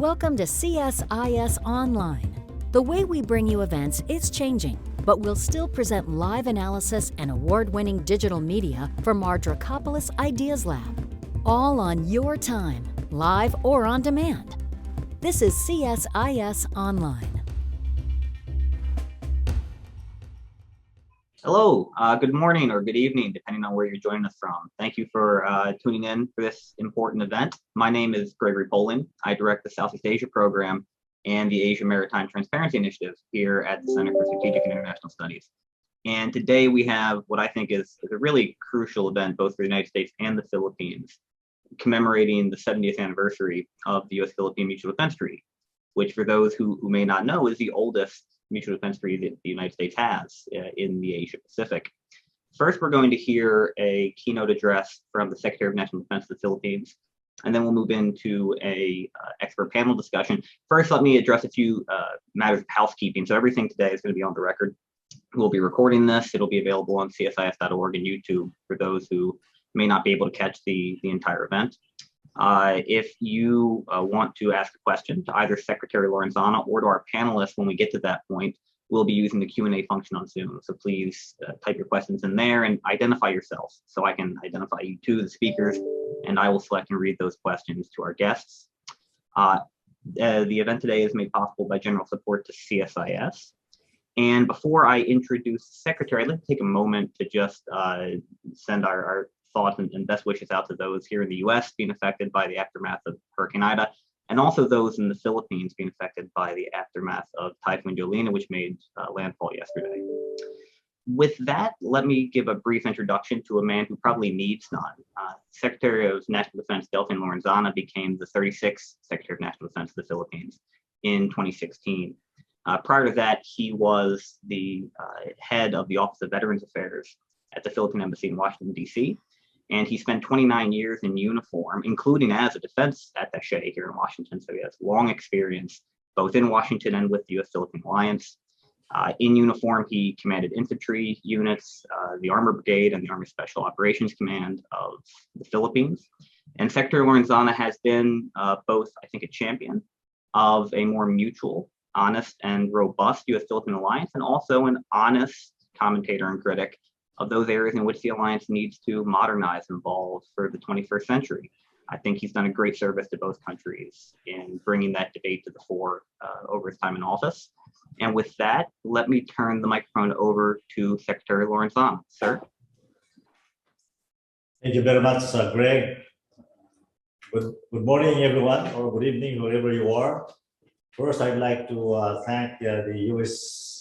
Welcome to CSIS Online. The way we bring you events is changing, but we'll still present live analysis and award-winning digital media from our Dracopolis Ideas Lab, all on your time, live or on demand. This is CSIS Online. Hello, good morning or good evening, depending on where you're joining us from. Thank you for tuning in for this important event. My name is Gregory Poling. I direct the Southeast Asia Program and the Asia Maritime Transparency Initiative here at the Center for Strategic and International Studies. And today we have what I think is a really crucial event, both for the United States and the Philippines, commemorating the 70th anniversary of the U.S. Philippine Mutual Defense Treaty, which for those who may not know is the oldest mutual defense treaty that the United States has in the Asia Pacific. First, we're going to hear a keynote address from the Secretary of National Defense of the Philippines, and then we'll move into a expert panel discussion. First, let me address a few matters of housekeeping. So everything today is going to be on the record. We'll be recording this. It'll be available on csis.org and YouTube for those who may not be able to catch the entire event. If you want to ask a question to either Secretary Lorenzana or to our panelists when we get to that point, we'll be using the Q&A function on Zoom. So please type your questions in there and identify yourself so I can identify you to the speakers, and I will select and read those questions to our guests. The event today is made possible by general support to CSIS. And before I introduce the Secretary, I'd like to take a moment to just send our thoughts and best wishes out to those here in the U.S. being affected by the aftermath of Hurricane Ida, and also those in the Philippines being affected by the aftermath of Typhoon Jolene, which made landfall yesterday. With that, let me give a brief introduction to a man who probably needs none. Secretary of National Defense Delfin Lorenzana became the 36th Secretary of National Defense of the Philippines in 2016. Prior to that, he was the head of the Office of Veterans Affairs at the Philippine Embassy in Washington, D.C., and he spent 29 years in uniform, including as a defense attaché here in Washington. So he has long experience, both in Washington and with the U.S.-Philippine Alliance. In uniform, he commanded infantry units, the Armor Brigade, and the Army Special Operations Command of the Philippines. And Secretary Lorenzana has been both, I think, a champion of a more mutual, honest, and robust U.S.-Philippine Alliance, and also an honest commentator and critic of those areas in which the alliance needs to modernize and evolve for the 21st century. I think he's done a great service to both countries in bringing that debate to the fore over his time in office. And with that, let me turn the microphone over to Secretary Lorenzana. Sir. Thank you very much, Greg. Good morning, everyone, or good evening, wherever you are. First, I'd like to thank the U.S.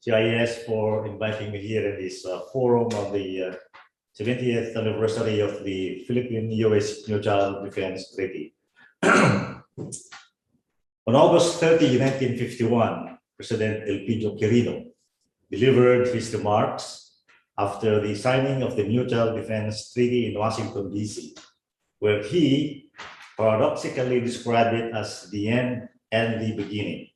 CIS for inviting me here in this forum on the 70th anniversary of the Philippine-U.S. Mutual Defense Treaty. On August 30, 1951, President Elpidio Quirino delivered his remarks after the signing of the Mutual Defense Treaty in Washington, D.C., where he paradoxically described it as the end and the beginning.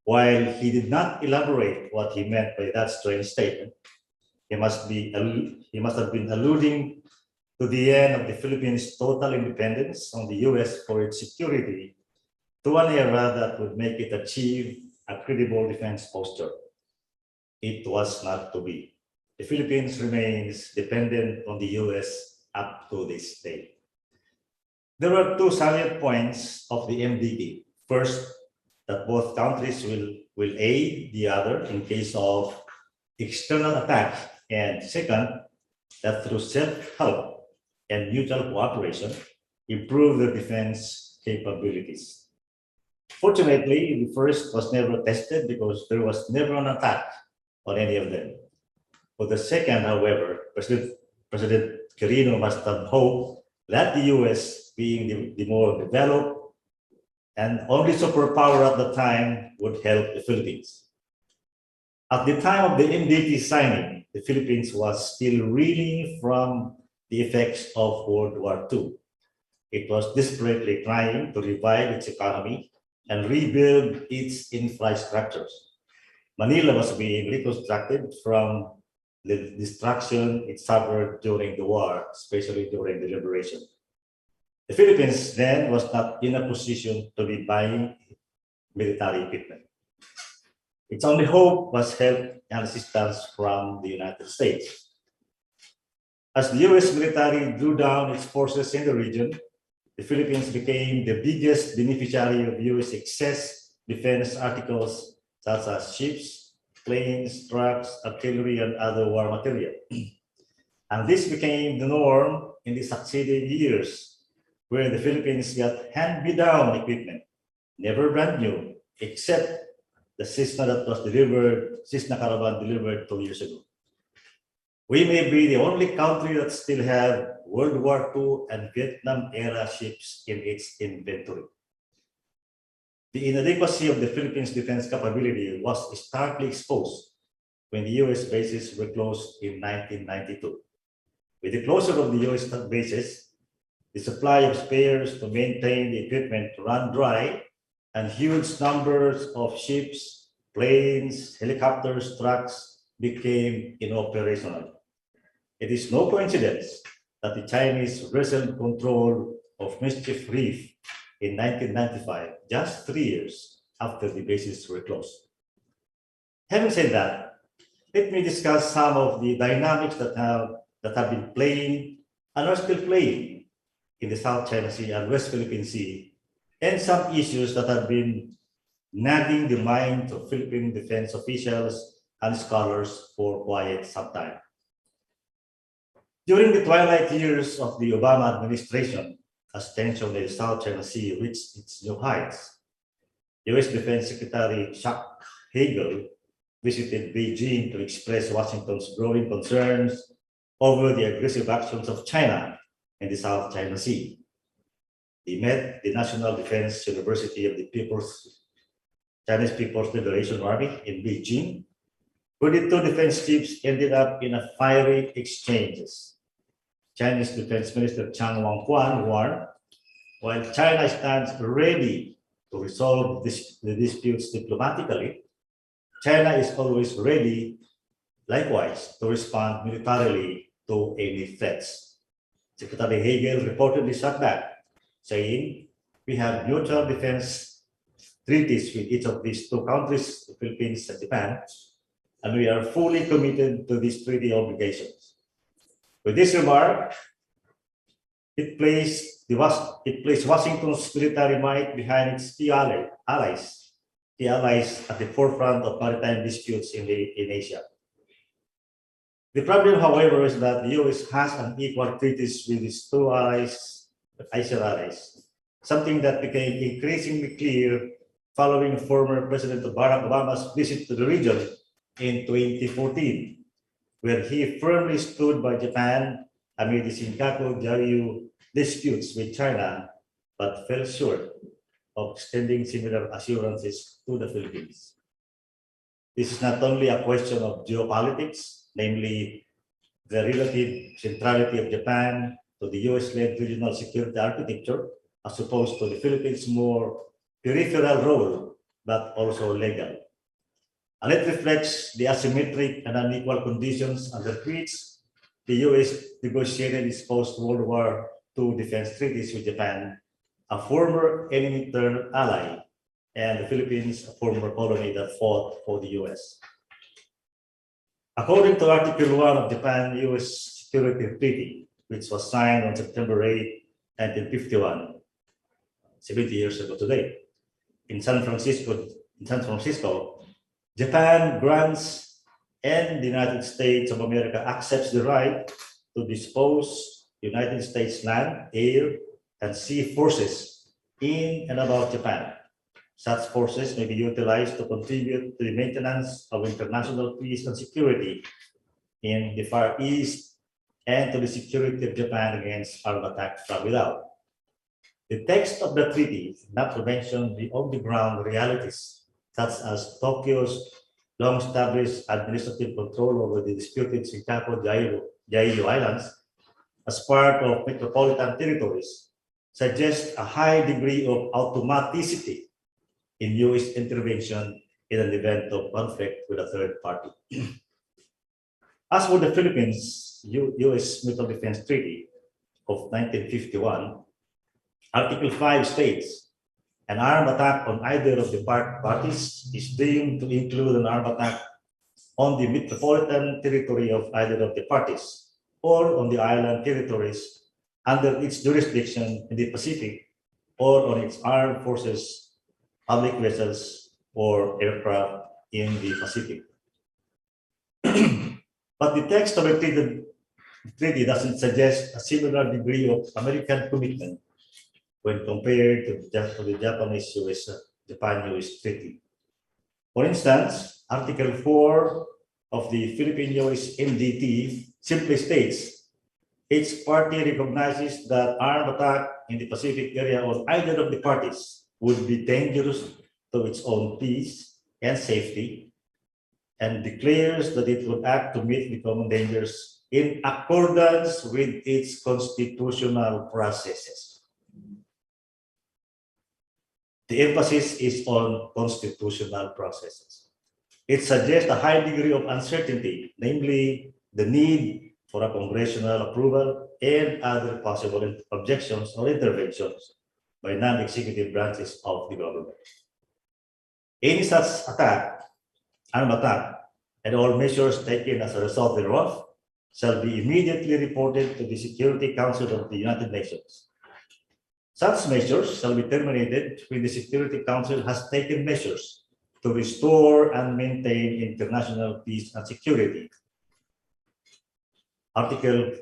While he did not elaborate what he meant by that strange statement, he must have been alluding to the end of the Philippines' total independence on the U.S. for its security, to an era that would make it achieve a credible defense posture. It was not to be. The Philippines remains dependent on the U.S. up to this day. There were two salient points of the MDT. First, that both countries will aid the other in case of external attack, and second, that through self-help and mutual cooperation, improve their defense capabilities. Fortunately, the first was never tested because there was never an attack on any of them. For the second, however, President Quirino must have hoped that the US, being the more developed and only superpower at the time, would help the Philippines. At the time of the MDT signing, the Philippines was still reeling from the effects of World War II. It was desperately trying to revive its economy and rebuild its infrastructures. Manila was being reconstructed from the destruction it suffered during the war, especially during the liberation. The Philippines then was not in a position to be buying military equipment. Its only hope was help and assistance from the United States. As the U.S. military drew down its forces in the region, the Philippines became the biggest beneficiary of U.S. excess defense articles such as ships, planes, trucks, artillery, and other war material. And this became the norm in the succeeding years, where the Philippines got hand-me-down equipment, never brand new, except the Cessna that was delivered, Cessna Caravan delivered 2 years ago. We may be the only country that still have World War II and Vietnam-era ships in its inventory. The inadequacy of the Philippines' defense capability was starkly exposed when the U.S. bases were closed in 1992. With the closure of the U.S. bases, the supply of spares to maintain the equipment ran dry, and huge numbers of ships, planes, helicopters, trucks became inoperational. It is no coincidence that the Chinese wrestled control of Mischief Reef in 1995, just 3 years after the bases were closed. Having said that, let me discuss some of the dynamics that have been playing and are still playing in the South China Sea and West Philippine Sea, and some issues that have been nagging the minds of Philippine defense officials and scholars for quite some time. During the twilight years of the Obama administration, as tension in the South China Sea reached its new heights, U.S. Defense Secretary Chuck Hagel visited Beijing to express Washington's growing concerns over the aggressive actions of China in the South China Sea. He met the National Defense University of the Chinese People's Liberation Army in Beijing, where the two defense chiefs ended up in a fiery exchanges. Chinese Defense Minister Chang Wang-Kwan warned, while China stands ready to resolve the disputes diplomatically, China is always ready, likewise, to respond militarily to any threats. Secretary Hagel reportedly shot back, saying, "We have mutual defense treaties with each of these two countries, the Philippines and Japan, and we are fully committed to these treaty obligations." With this remark, it placed Washington's military might behind its key allies at the forefront of maritime disputes in Asia. The problem, however, is that the U.S. has unequal treaties with its two Asian allies, something that became increasingly clear following former President Barack Obama's visit to the region in 2014, where he firmly stood by Japan amid the Senkaku-Diaoyu disputes with China, but fell short of extending similar assurances to the Philippines. This is not only a question of geopolitics, namely the relative centrality of Japan to the US-led regional security architecture, as opposed to the Philippines' more peripheral role, but also legal. And it reflects the asymmetric and unequal conditions under which the US negotiated its post-World War II defense treaties with Japan, a former enemy-turned ally, and the Philippines, a former colony that fought for the US. According to Article 1 of Japan-US Security Treaty, which was signed on September 8, 1951, 70 years ago today, in San Francisco, Japan grants and the United States of America accepts the right to dispose United States land, air, and sea forces in and about Japan. Such forces may be utilized to contribute to the maintenance of international peace and security in the Far East and to the security of Japan against armed attacks from without. The text of the treaty not to mention the on-the-ground realities, such as Tokyo's long-established administrative control over the disputed Senkaku-Diaoyu Islands as part of metropolitan territories, suggests a high degree of automaticity in U.S. intervention in an event of conflict with a third party. As for the Philippines, U.S. Mutual Defense Treaty of 1951, Article 5 states, an armed attack on either of the parties is deemed to include an armed attack on the metropolitan territory of either of the parties or on the island territories under its jurisdiction in the Pacific or on its armed forces, public vessels, or aircraft in the Pacific. But the text of the treaty doesn't suggest a similar degree of American commitment when compared to the Japan-US treaty. For instance, Article 4 of the Philippine-US MDT simply states, each party recognizes that armed attack in the Pacific area on either of the parties would be dangerous to its own peace and safety, and declares that it would act to meet the common dangers in accordance with its constitutional processes. The emphasis is on constitutional processes. It suggests a high degree of uncertainty, namely the need for a congressional approval and other possible objections or interventions by non-executive branches of the government. Any such attack, armed attack, and all measures taken as a result thereof shall be immediately reported to the Security Council of the United Nations. Such measures shall be terminated when the Security Council has taken measures to restore and maintain international peace and security. Article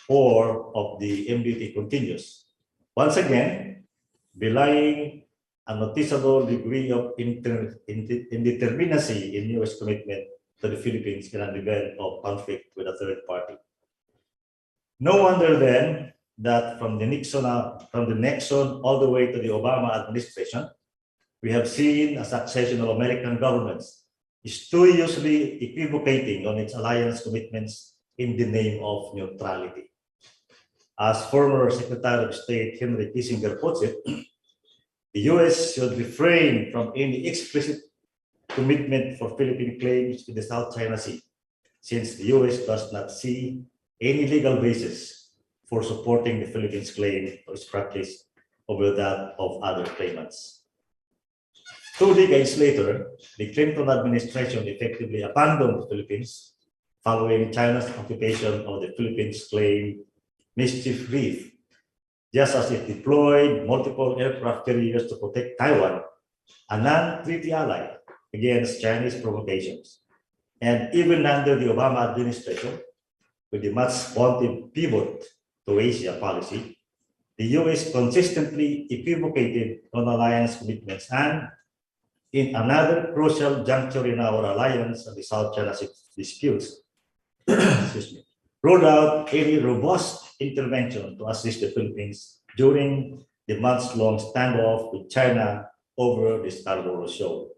4 of the MDT continues. Once again, belying a noticeable degree of indeterminacy in U.S. commitment to the Philippines in an event of conflict with a third party. No wonder then that from the Nixon all the way to the Obama administration, we have seen a succession of American governments studiously equivocating on its alliance commitments in the name of neutrality. As former Secretary of State Henry Kissinger puts it, the U.S. should refrain from any explicit commitment for Philippine claims in the South China Sea, since the U.S. does not see any legal basis for supporting the Philippines' claim or its practice over that of other claimants. 2 decades later, the Clinton administration effectively abandoned the Philippines following China's occupation of the Philippines' claimed mischief reef, just as it deployed multiple aircraft carriers to protect Taiwan, a non-treaty ally, against Chinese provocations. And even under the Obama administration, with the much vaunted pivot to Asia policy, the U.S. consistently equivocated on alliance commitments and, in another crucial juncture in our alliance and the South China Sea disputes, rolled out any robust intervention to assist the Philippines during the months-long standoff with China over the Scarborough Shoal.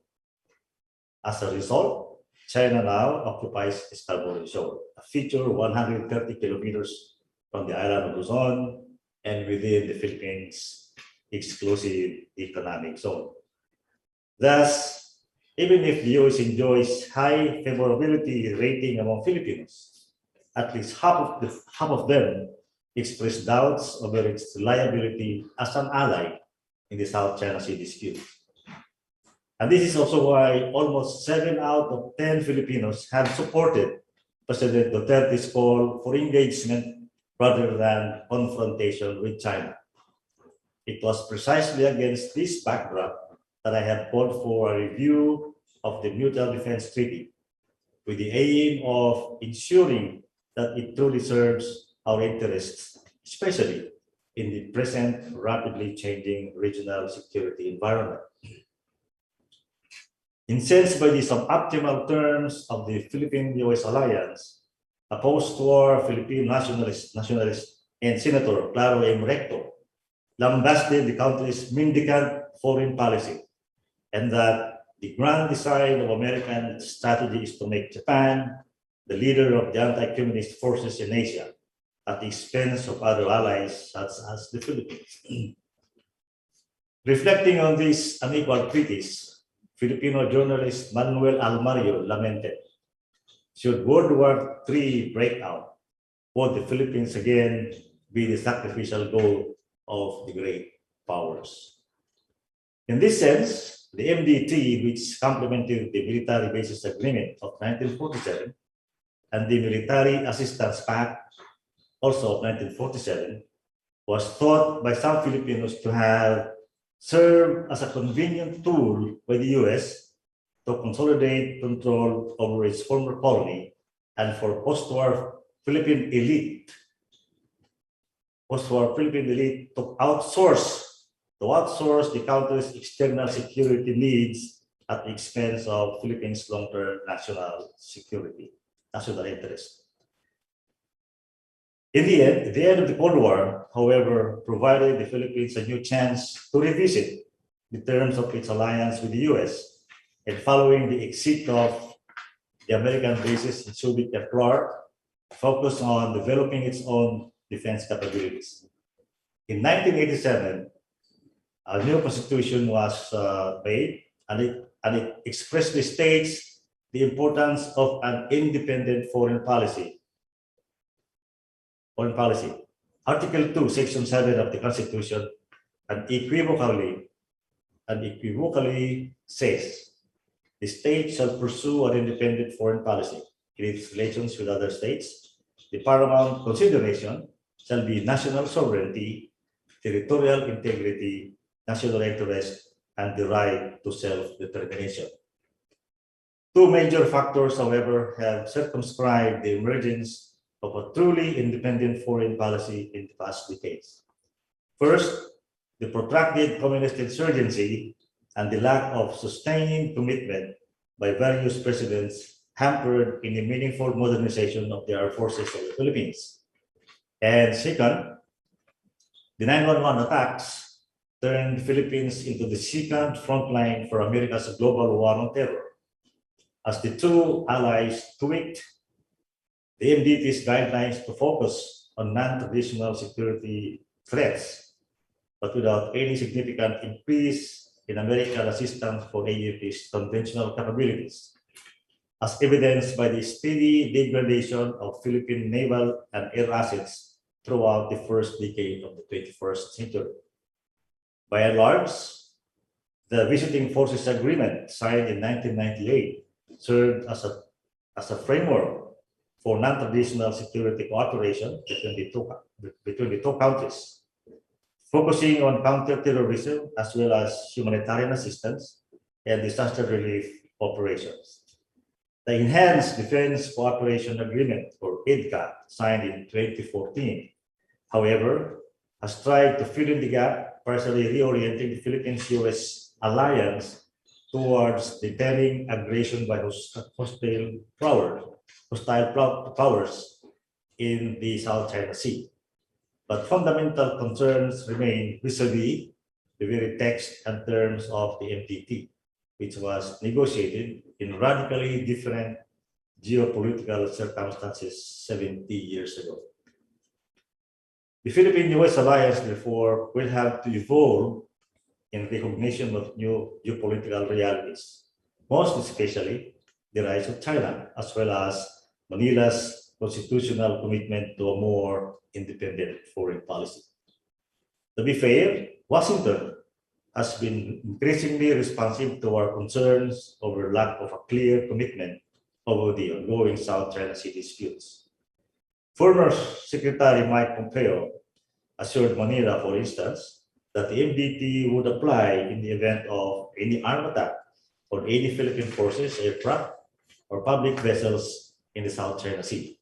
As a result, China now occupies the Scarborough Shoal, a feature 130 kilometers from the island of Luzon and within the Philippines' exclusive economic zone. Thus, even if the U.S. enjoys high favorability rating among Filipinos, at least half of them express doubts over its reliability as an ally in the South China Sea dispute. And this is also why almost 7 out of 10 Filipinos have supported President Duterte's call for engagement rather than confrontation with China. It was precisely against this backdrop that I have called for a review of the Mutual Defense Treaty with the aim of ensuring that it truly serves our interests, especially in the present rapidly changing regional security environment. Incensed by the suboptimal terms of the Philippine-U.S. alliance, a post-war Philippine nationalist and Senator Claro M. Recto lambasted the country's mendicant foreign policy, and that the grand design of American strategy is to make Japan the leader of the anti-communist forces in Asia at the expense of other allies such as the Philippines. Reflecting on these unequal treaties, Filipino journalist Manuel Almario lamented, should World War III break out, would the Philippines again be the sacrificial goal of the great powers. In this sense, the MDT, which complemented the Military Bases Agreement of 1947 and the Military Assistance Pact, also of 1947, was thought by some Filipinos to have served as a convenient tool by the U.S. to consolidate control over its former colony and for post-war Philippine elite to outsource the country's external security needs at the expense of Philippines' long-term national security, national interest. In the end of the Cold War, however, provided the Philippines a new chance to revisit the terms of its alliance with the U.S. and following the exit of the American bases in Subic and Clark, focus on developing its own defense capabilities. In 1987, a new constitution was made, and it expressly states the importance of an independent foreign policy. Article 2, Section 7 of the Constitution unequivocally says the state shall pursue an independent foreign policy in its relations with other states. The paramount consideration shall be national sovereignty, territorial integrity, national interest, and the right to self-determination. Two major factors, however, have circumscribed the emergence of a truly independent foreign policy in the past decades. First, the protracted communist insurgency and the lack of sustained commitment by various presidents hampered any meaningful modernization of the armed forces of the Philippines. And second, the 9/11 attacks turned the Philippines into the second frontline for America's global war on terror. As the two allies tweaked the MDT's guidelines to focus on non-traditional security threats, but without any significant increase in American assistance for AUP's conventional capabilities, as evidenced by the steady degradation of Philippine naval and air assets throughout the first decade of the 21st century. By and large, the Visiting Forces Agreement signed in 1998 served as a framework for non-traditional security cooperation between the two countries, focusing on counterterrorism as well as humanitarian assistance and disaster relief operations. The Enhanced Defense Cooperation Agreement, or EDCA, signed in 2014, however, has tried to fill in the gap, partially reorienting the Philippines-US alliance towards deterring aggression by hostile powers in the South China Sea. But fundamental concerns remain vis-a-vis the very text and terms of the MDT, which was negotiated in radically different geopolitical circumstances 70 years ago. The Philippine-US alliance, therefore, will have to evolve in recognition of new geopolitical realities, most especially the rise of China, as well as Manila's constitutional commitment to a more independent foreign policy. To be fair, Washington has been increasingly responsive to our concerns over lack of a clear commitment over the ongoing South China Sea disputes. Former Secretary Mike Pompeo assured Manila, for instance, that the MDT would apply in the event of any armed attack on any Philippine forces, aircraft, or public vessels in the South China Sea.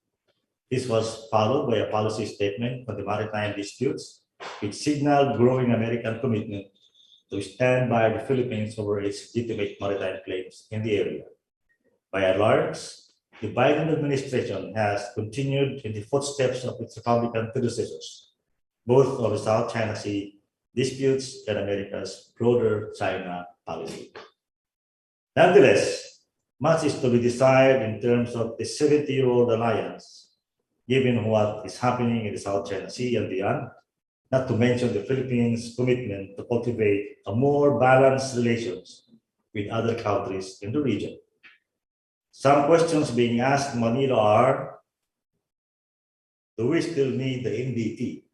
This was followed by a policy statement on the maritime disputes, which signaled growing American commitment to stand by the Philippines over its legitimate maritime claims in the area. By and large, the Biden administration has continued in the footsteps of its Republican predecessors, both of the South China Sea disputes and America's broader China policy. Nonetheless, much is to be desired in terms of the 70-year-old alliance, given what is happening in the South China Sea and beyond, not to mention the Philippines' commitment to cultivate a more balanced relations with other countries in the region. Some questions being asked in Manila are, do we still need the NDT?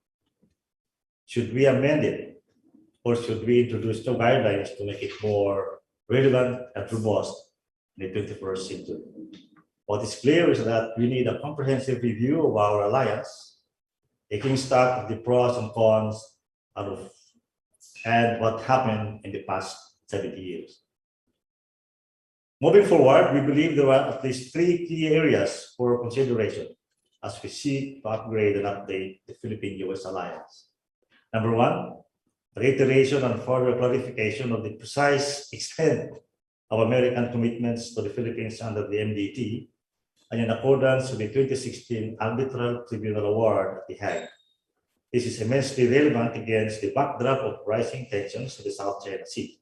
Should we amend it? or should we introduce new guidelines to make it more relevant and robust in the 21st century? What is clear is that we need a comprehensive review of our alliance, taking stock of the pros and cons and what happened in the past 70 years. Moving forward, we believe there are at least 3 key areas for consideration as we seek to upgrade and update the Philippine-U.S. alliance. Number 1, reiteration and further clarification of the precise extent of American commitments to the Philippines under the MDT and in accordance with the 2016 Arbitral Tribunal Award at The Hague. This is immensely relevant against the backdrop of rising tensions in the South China Sea,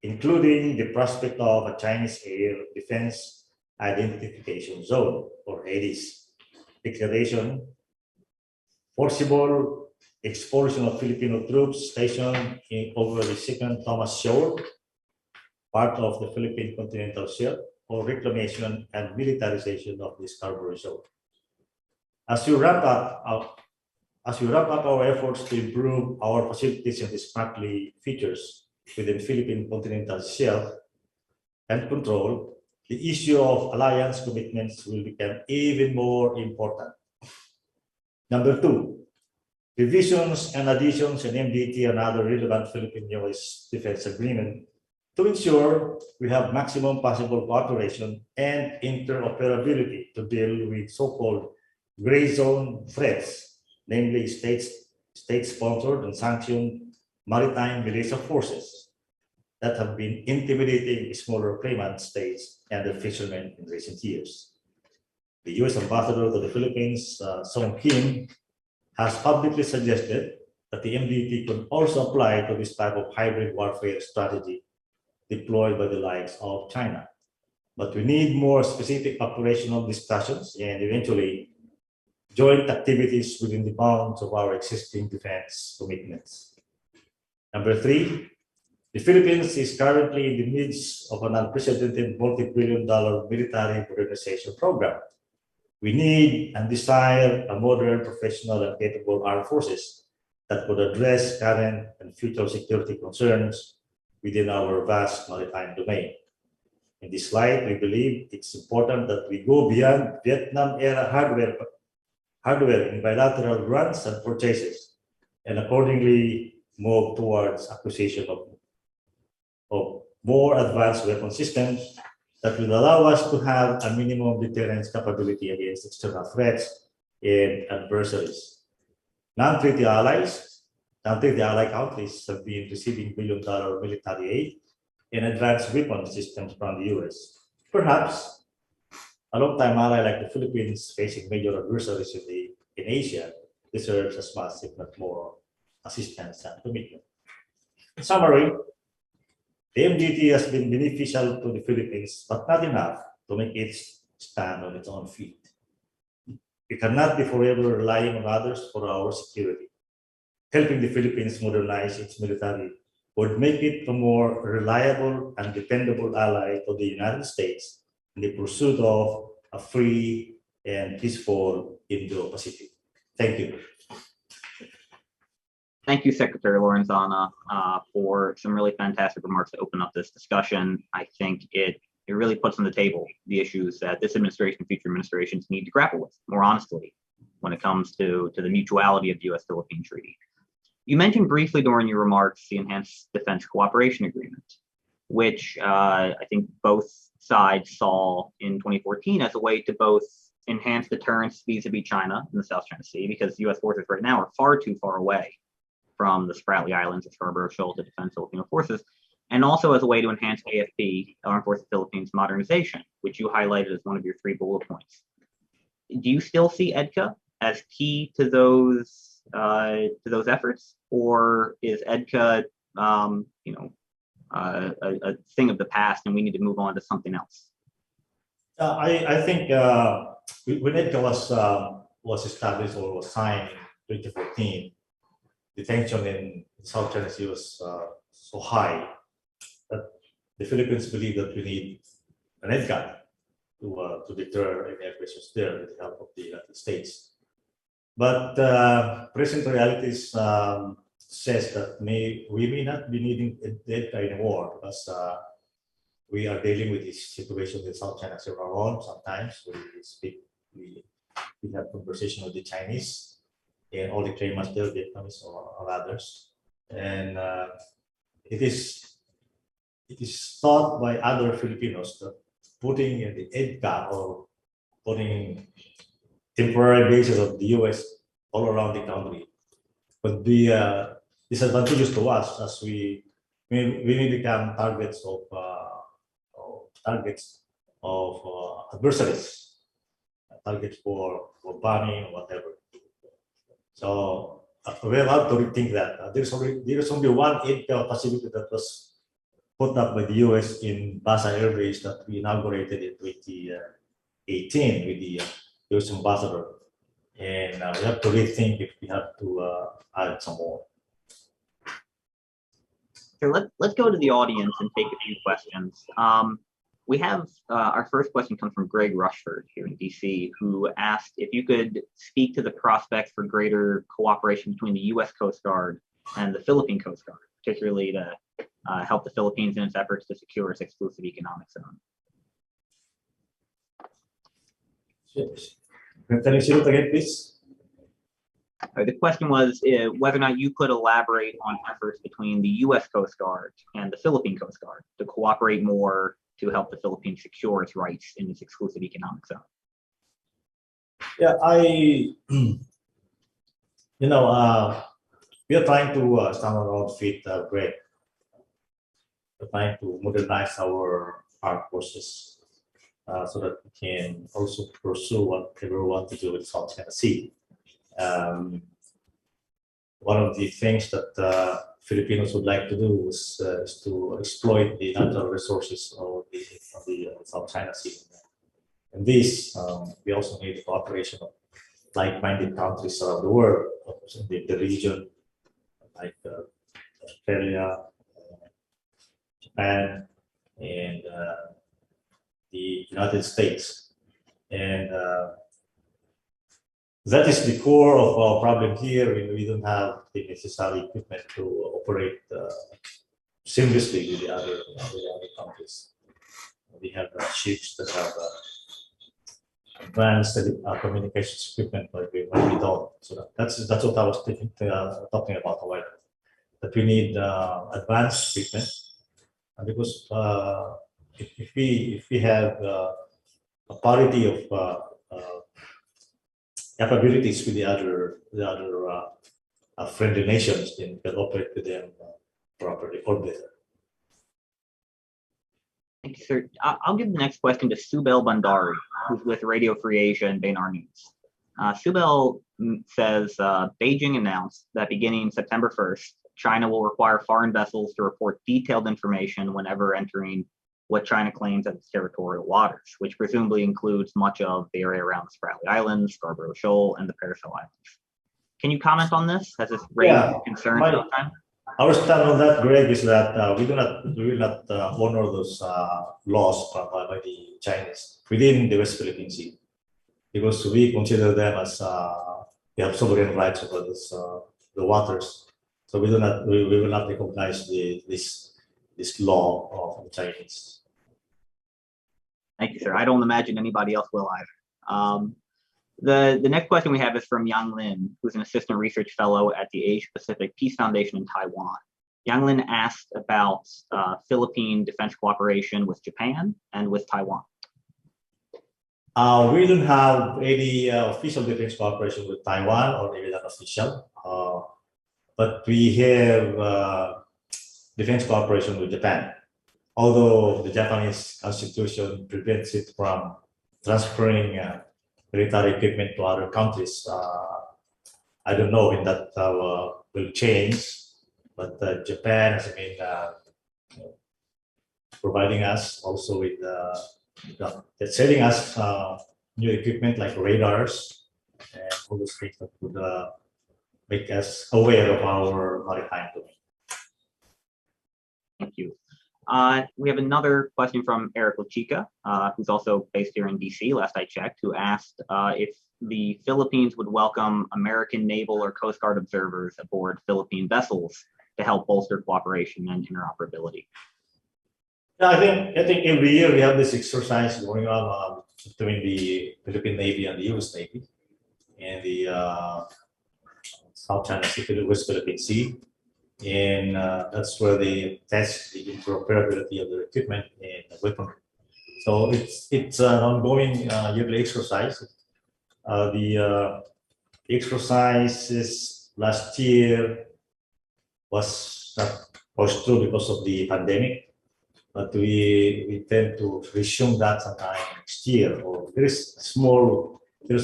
including the prospect of a Chinese Air Defense Identification Zone, or ADIZ, declaration, forcible expulsion of Filipino troops stationed over the second Thomas Shore, part of the Philippine continental shelf, or reclamation and militarization of the Scarborough Zone. As we wrap up our efforts to improve our facilities and the sparkly features within Philippine continental shelf and control, the issue of alliance commitments will become even more important. Number 2, revisions and additions in MDT and other relevant Philippine-U.S. defense agreement to ensure we have maximum possible cooperation and interoperability to deal with so-called gray zone threats, namely state-sponsored and sanctioned maritime militia forces that have been intimidating smaller claimant states and their fishermen in recent years. The U.S. Ambassador to the Philippines, Song Kim, has publicly suggested that the MDT could also apply to this type of hybrid warfare strategy deployed by the likes of China. But we need more specific operational discussions and eventually joint activities within the bounds of our existing defense commitments. Number 3, the Philippines is currently in the midst of an unprecedented multi-billion-dollar military modernization program. We need and desire a modern, professional, and capable armed forces that could address current and future security concerns within our vast maritime domain. In this light, we believe it's important that we go beyond Vietnam-era hardware in bilateral grants and purchases, and accordingly move towards acquisition of more advanced weapon systems that will allow us to have a minimum deterrence capability against external threats and adversaries. Non-treaty ally countries have been receiving billion-dollar military aid and advanced weapon systems from the U.S. Perhaps a long-time ally like the Philippines, facing major adversaries in Asia, deserves as much, if not more, assistance and commitment. In summary, the MDT has been beneficial to the Philippines, but not enough to make it stand on its own feet. We cannot be forever relying on others for our security. Helping the Philippines modernize its military would make it a more reliable and dependable ally to the United States in the pursuit of a free and peaceful Indo-Pacific. Thank you. Thank you, Secretary Lorenzana, for some really fantastic remarks to open up this discussion. I think it really puts on the table the issues that this administration and future administrations need to grapple with more honestly when it comes to the mutuality of the U.S. Philippine Treaty. You mentioned briefly during your remarks the Enhanced Defense Cooperation Agreement, which I think both sides saw in 2014 as a way to both enhance deterrence vis-a-vis China in the South China Sea, because U.S. forces right now are far too far away from the Spratly Islands of Scarborough Shoal to defend Filipino forces, and also as a way to enhance AFP, Armed Forces Philippines modernization, which you highlighted as one of your 3 bullet points. Do you still see EDCA as key to those efforts, or is EDCA a thing of the past and we need to move on to something else? I think when EDCA was established or was signed in 2014, the tension in South China Sea was so high that the Philippines believe that we need an EDCA to deter any aggressions there with the help of the United States. But present realities says that we may not be needing data anymore because we are dealing with this situation in South China Sea alone. Sometimes we have conversation with the Chinese and all the claimants there, Vietnamese or others, and it is thought by other Filipinos that putting in the EDCA or putting temporary bases of the U.S. all around the country would be disadvantageous to us as we may become targets of adversaries, targets for bombing or whatever. So we have to rethink that. There is only one EDCA facility that was put up by the U.S. in Basa Air Base that we inaugurated in 2018 with the U.S. ambassador, and we have to rethink if we have to add some more. So let's go to the audience and take a few questions. We have our first question comes from Greg Rushford here in DC, who asked if you could speak to the prospects for greater cooperation between the U.S. Coast Guard and the Philippine Coast Guard, particularly to help the Philippines in its efforts to secure its exclusive economic zone. Can you say it again, please? The question was whether or not you could elaborate on efforts between the U.S. Coast Guard and the Philippine Coast Guard to cooperate more to help the Philippines secure its rights in its exclusive economic zone. Yeah, we are trying to stand on our feet, Greg. We're trying to modernize our armed forces so that we can also pursue whatever we want to do with South China Sea. One of the things that Filipinos would like to do is to exploit the natural resources of the South China Sea. And this, we also need the cooperation of like-minded countries around the world, the region, like Australia, Japan, and the United States. And that is the core of our problem here. We don't have the necessary equipment to operate seamlessly with the other countries. We have ships that have advanced communications equipment, but we don't. So that's what I was talking about a while ago. That we need advanced equipment, and because if we have a parity of capabilities with the other friendly nations, then we can operate with them properly or better. Thank you, sir. I'll give the next question to Subel Bandari, who's with Radio Free Asia and Beinar News. Subel says Beijing announced that beginning September 1st, China will require foreign vessels to report detailed information whenever entering what China claims as its territorial waters, which presumably includes much of the area around the Spratly Islands, Scarborough Shoal, and the Paracel Islands. Can you comment on this? Has this raised concerns at the time? Our stand on that, Greg, is that we will not honor those laws by the Chinese within the West Philippine Sea, because we consider them as they have sovereign rights over the waters. So we will not recognize this law of the Chinese. Thank you, sir. I don't imagine anybody else will either. The next question we have is from Yang Lin, who's an assistant research fellow at the Asia Pacific Peace Foundation in Taiwan. Yang Lin asked about Philippine defense cooperation with Japan and with Taiwan. We don't have any official defense cooperation with Taiwan, or even unofficial, but we have defense cooperation with Japan. Although the Japanese constitution prevents it from transferring military equipment to other countries, I don't know when that will change. But Japan has been providing us also with selling us new equipment like radars and all those things that would make us aware of our maritime domain. Thank you. We have another question from Eric Lachica, who's also based here in DC, last I checked, who asked if the Philippines would welcome American naval or Coast Guard observers aboard Philippine vessels to help bolster cooperation and interoperability. Yeah, I think every year we have this exercise going on between the Philippine Navy and the U.S. Navy and the South China Sea, West Philippine Sea. And that's where they test the interoperability of the equipment and the weaponry. So it's an ongoing yearly exercise. The exercises last year was not pushed through because of the pandemic, but we intend to resume that sometime next year. Or there's a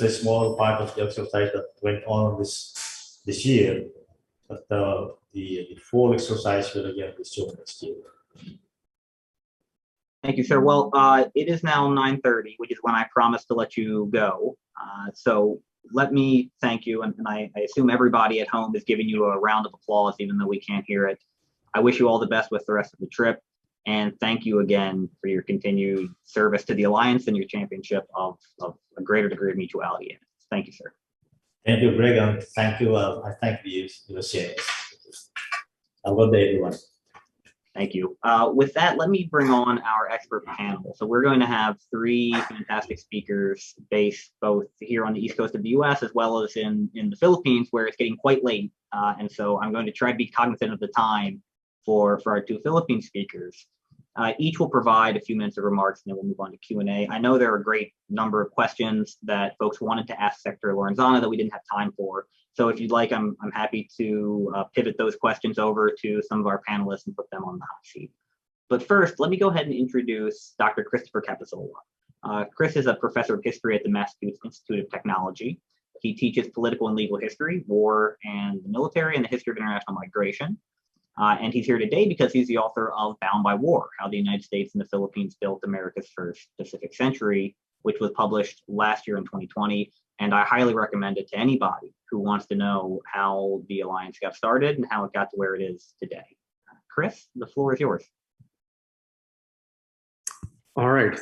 small part of the exercise that went on this year, but the full exercise will again resume next year. Thank you, sir. Well, it is now 9:30, which is when I promised to let you go. So let me thank you, and I assume everybody at home is giving you a round of applause, even though we can't hear it. I wish you all the best with the rest of the trip, and thank you again for your continued service to the Alliance and your championship of a greater degree of mutuality. Thank you, sir. Thank you, Greg, and thank you. I thank the CSIS. Have a good day, everyone. Thank you. With that, let me bring on our expert panel. So we're going to have three fantastic speakers based both here on the East Coast of the US as well as in the Philippines, where it's getting quite late. And so I'm going to try to be cognizant of the time for our two Philippine speakers. Each will provide a few minutes of remarks, and then we'll move on to Q&A. I know there are a great number of questions that folks wanted to ask Secretary Lorenzana that we didn't have time for. So if you'd like, I'm happy to pivot those questions over to some of our panelists and put them on the hot seat. But first, let me go ahead and introduce Dr. Christopher Capozzola. Chris is a professor of history at the Massachusetts Institute of Technology. He teaches political and legal history, war and the military, and the history of international migration. And he's here today because he's the author of Bound by War, How the United States and the Philippines Built America's First Pacific Century, which was published last year in 2020. And I highly recommend it to anybody who wants to know how the Alliance got started and how it got to where it is today. Chris, the floor is yours. All right.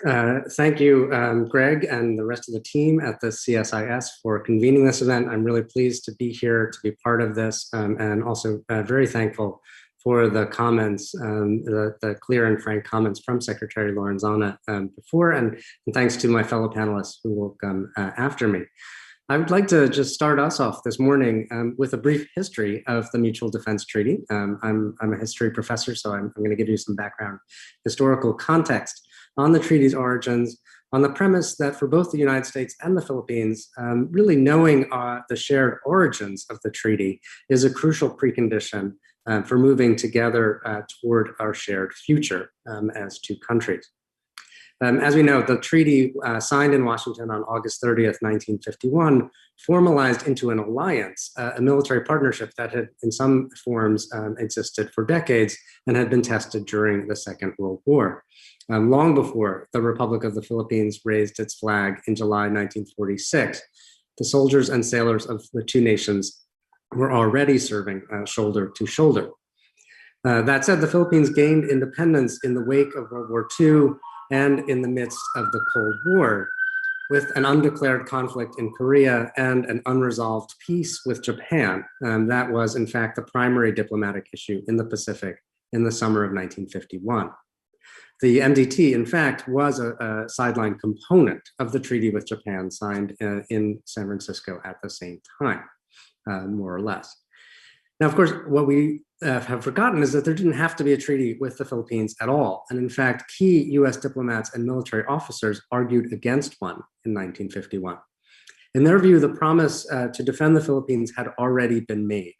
Thank you, Greg, and the rest of the team at the CSIS for convening this event. I'm really pleased to be here to be part of this, and also very thankful for the comments, the clear and frank comments from Secretary Lorenzana before, and thanks to my fellow panelists who will come after me. I would like to just start us off this morning with a brief history of the Mutual Defense Treaty. I'm a history professor, so I'm going to give you some background historical context on the treaty's origins, on the premise that for both the United States and the Philippines, really knowing the shared origins of the treaty is a crucial precondition for moving together toward our shared future as two countries. As we know, the treaty signed in Washington on August 30th, 1951, formalized into an alliance, a military partnership that had in some forms existed for decades and had been tested during the Second World War. Long before the Republic of the Philippines raised its flag in July 1946, the soldiers and sailors of the two nations were already serving shoulder to shoulder. That said, the Philippines gained independence in the wake of World War II and in the midst of the Cold War, with an undeclared conflict in Korea and an unresolved peace with Japan. That was, in fact, the primary diplomatic issue in the Pacific in the summer of 1951. The MDT, in fact, was a sideline component of the treaty with Japan signed in San Francisco at the same time, more or less. Now, of course, what we have forgotten is that there didn't have to be a treaty with the Philippines at all. And in fact, key US diplomats and military officers argued against one in 1951. In their view, the promise to defend the Philippines had already been made.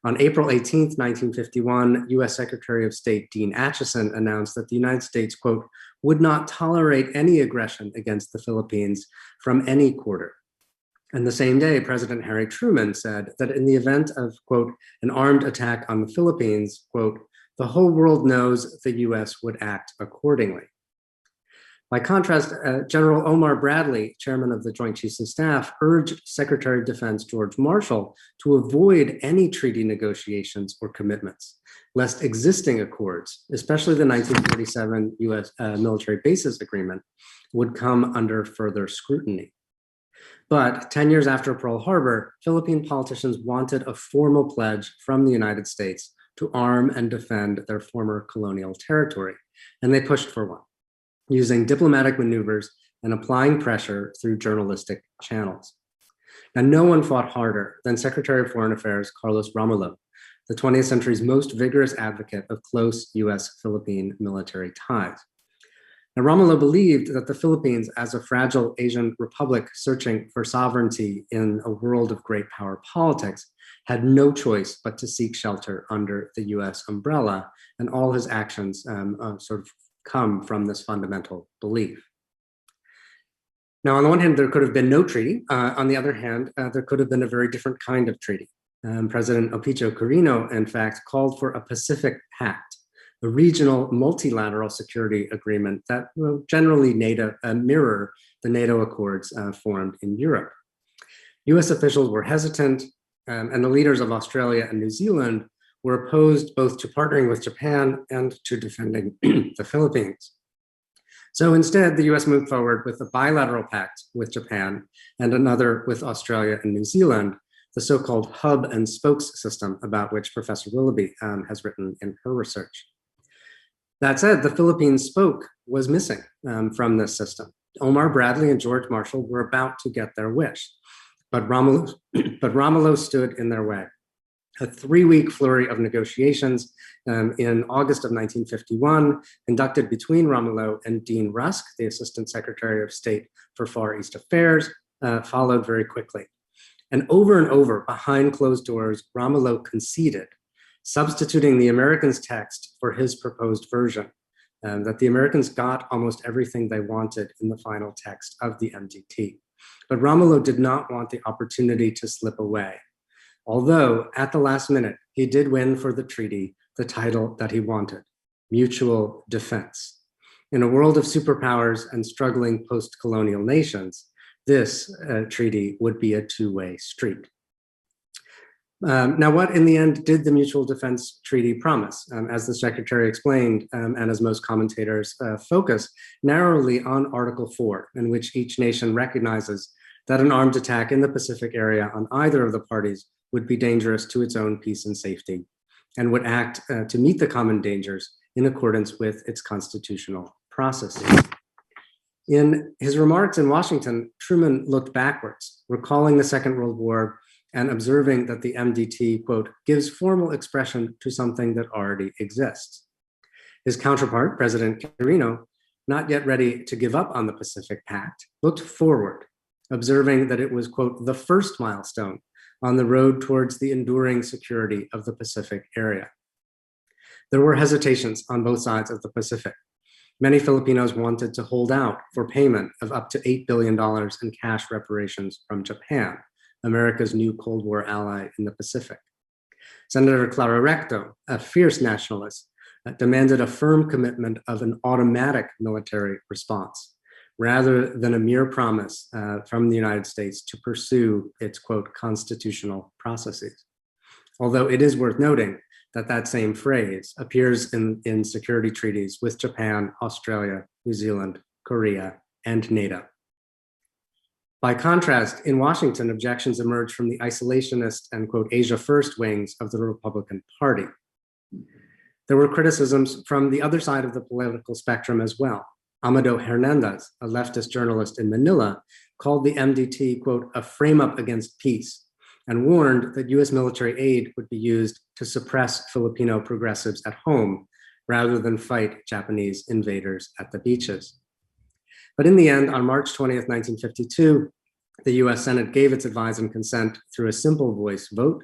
On April 18th, 1951, US Secretary of State Dean Acheson announced that the United States, quote, would not tolerate any aggression against the Philippines from any quarter. And the same day, President Harry Truman said that in the event of, quote, an armed attack on the Philippines, quote, the whole world knows the US would act accordingly. By contrast, General Omar Bradley, chairman of the Joint Chiefs of Staff, urged Secretary of Defense George Marshall to avoid any treaty negotiations or commitments, lest existing accords, especially the 1947 U.S. Military Bases Agreement, would come under further scrutiny. But 10 years after Pearl Harbor, Philippine politicians wanted a formal pledge from the United States to arm and defend their former colonial territory, and they pushed for one, using diplomatic maneuvers and applying pressure through journalistic channels. Now, no one fought harder than Secretary of Foreign Affairs Carlos Romulo, the 20th century's most vigorous advocate of close U.S.-Philippine military ties. Now, Romulo believed that the Philippines, as a fragile Asian republic searching for sovereignty in a world of great power politics, had no choice but to seek shelter under the U.S. umbrella, and all his actions sort of come from this fundamental belief. Now, on the one hand, there could have been no treaty. On the other hand, there could have been a very different kind of treaty. President Opicho Quirino, in fact, called for a Pacific Pact, a regional multilateral security agreement that will generally mirror the NATO accords formed in Europe. US officials were hesitant, and the leaders of Australia and New Zealand were opposed both to partnering with Japan and to defending the Philippines. So instead, the US moved forward with a bilateral pact with Japan and another with Australia and New Zealand, the so-called hub and spokes system about which Professor Willoughby has written in her research. That said, the Philippines spoke was missing from this system. Omar Bradley and George Marshall were about to get their wish, but Romulo stood in their way. A 3-week flurry of negotiations in August of 1951, conducted between Romulo and Dean Rusk, the Assistant Secretary of State for Far East Affairs, followed very quickly. And over, behind closed doors, Romulo conceded, substituting the Americans' text for his proposed version, that the Americans got almost everything they wanted in the final text of the MDT. But Romulo did not want the opportunity to slip away. Although at the last minute, he did win for the treaty the title that he wanted, mutual defense. In a world of superpowers and struggling post-colonial nations, this treaty would be a two-way street. Now, what in the end did the Mutual Defense Treaty promise? As the Secretary explained, and as most commentators focus narrowly on Article 4, in which each nation recognizes that an armed attack in the Pacific area on either of the parties would be dangerous to its own peace and safety, and would act to meet the common dangers in accordance with its constitutional processes. In his remarks in Washington, Truman looked backwards, recalling the Second World War and observing that the MDT, quote, gives formal expression to something that already exists. His counterpart, President Quirino, not yet ready to give up on the Pacific Pact, looked forward, observing that it was, quote, the first milestone on the road towards the enduring security of the Pacific area. There were hesitations on both sides of the Pacific. Many Filipinos wanted to hold out for payment of up to $8 billion in cash reparations from Japan, America's new Cold War ally in the Pacific. Senator Clara Recto, a fierce nationalist, demanded a firm commitment of an automatic military response, rather than a mere promise from the United States to pursue its, quote, constitutional processes. Although it is worth noting that that same phrase appears in security treaties with Japan, Australia, New Zealand, Korea, and NATO. By contrast, in Washington, objections emerged from the isolationist and, quote, Asia First wings of the Republican Party. There were criticisms from the other side of the political spectrum as well. Amado Hernandez, a leftist journalist in Manila, called the MDT, quote, a frame-up against peace, and warned that US military aid would be used to suppress Filipino progressives at home, rather than fight Japanese invaders at the beaches. But in the end, on March 20th, 1952, the US Senate gave its advice and consent through a simple voice vote,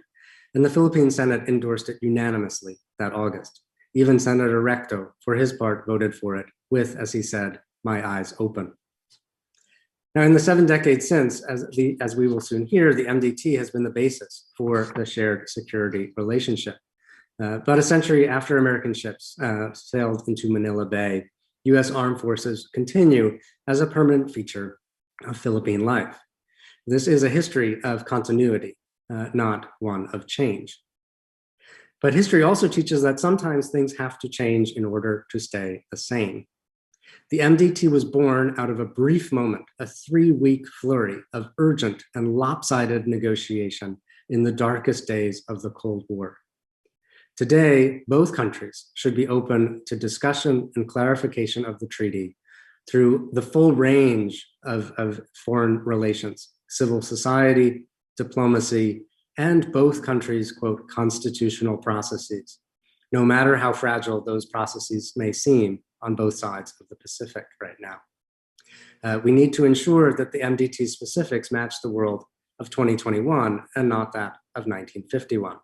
and the Philippine Senate endorsed it unanimously that August. Even Senator Recto, for his part, voted for it with, as he said, my eyes open. Now, in the 7 decades since, as we will soon hear, the MDT has been the basis for the shared security relationship. But a century after American ships sailed into Manila Bay, U.S. armed forces continue as a permanent feature of Philippine life. This is a history of continuity, not one of change. But history also teaches that sometimes things have to change in order to stay the same. The MDT was born out of a brief moment, a 3-week flurry of urgent and lopsided negotiation in the darkest days of the Cold War. Today, both countries should be open to discussion and clarification of the treaty through the full range of foreign relations, civil society, diplomacy, and both countries' quote, constitutional processes, no matter how fragile those processes may seem on both sides of the Pacific right now. We need to ensure that the MDT specifics match the world of 2021 and not that of 1951.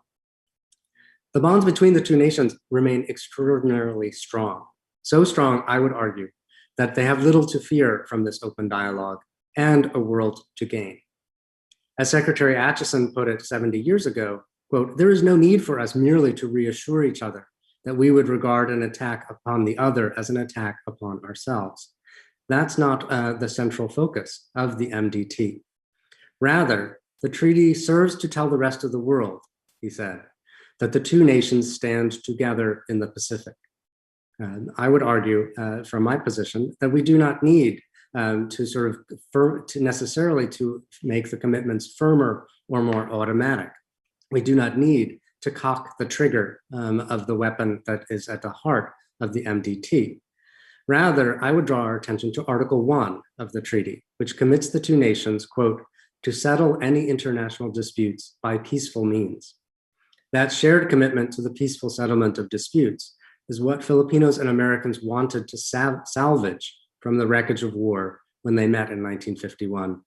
The bonds between the two nations remain extraordinarily strong. So strong, I would argue, that they have little to fear from this open dialogue and a world to gain. As Secretary Acheson put it 70 years ago, quote, "There is no need for us merely to reassure each other that we would regard an attack upon the other as an attack upon ourselves. That's not the central focus of the MDT. Rather, the treaty serves to tell the rest of the world," he said, "that the two nations stand together in the Pacific." I would argue from my position that we do not need to necessarily to make the commitments firmer or more automatic. We do not need to cock the trigger of the weapon that is at the heart of the MDT. Rather, I would draw our attention to Article 1 of the treaty, which commits the two nations, quote, "to settle any international disputes by peaceful means." That shared commitment to the peaceful settlement of disputes is what Filipinos and Americans wanted to salvage from the wreckage of war when they met in 1951.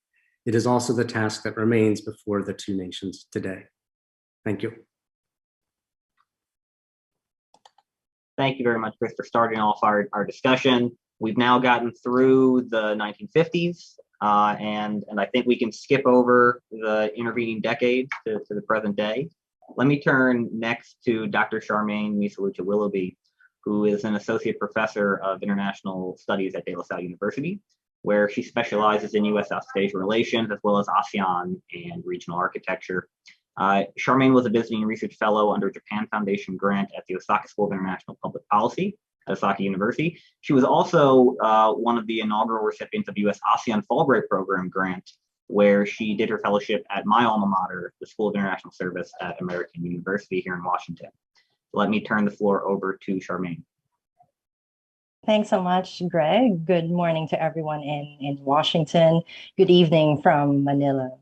It is also the task that remains before the two nations today. Thank you. Thank you very much, Chris, for starting off our discussion. We've now gotten through the 1950s, and I think we can skip over the intervening decades to the present day. Let me turn next to Dr. Charmaine Willoughby, who is an associate professor of international studies at De La Salle University, where she specializes in U.S. Southeast Asia relations, as well as ASEAN and regional architecture. Charmaine was a visiting research fellow under Japan Foundation grant at the Osaka School of International Public Policy at Osaka University. She was also one of the inaugural recipients of U.S. ASEAN Fulbright Program grant, where she did her fellowship at my alma mater, the School of International Service at American University here in Washington. Let me turn the floor over to Charmaine. Thanks so much, Greg. Good morning to everyone in Washington. Good evening from Manila.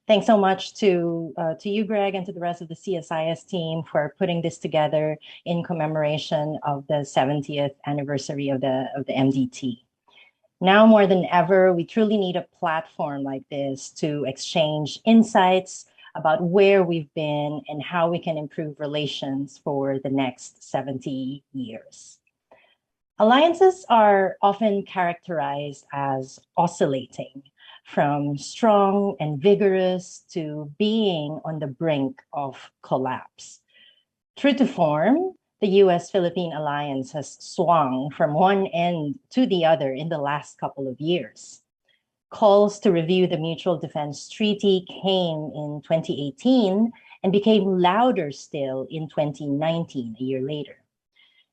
Thanks so much to you, Greg, and to the rest of the CSIS team for putting this together in commemoration of the 70th anniversary of the MDT. Now more than ever, we truly need a platform like this to exchange insights about where we've been and how we can improve relations for the next 70 years. Alliances are often characterized as oscillating, from strong and vigorous to being on the brink of collapse. True to form, the U.S.-Philippine alliance has swung from one end to the other in the last couple of years. Calls to review the Mutual Defense Treaty came in 2018 and became louder still in 2019, a year later.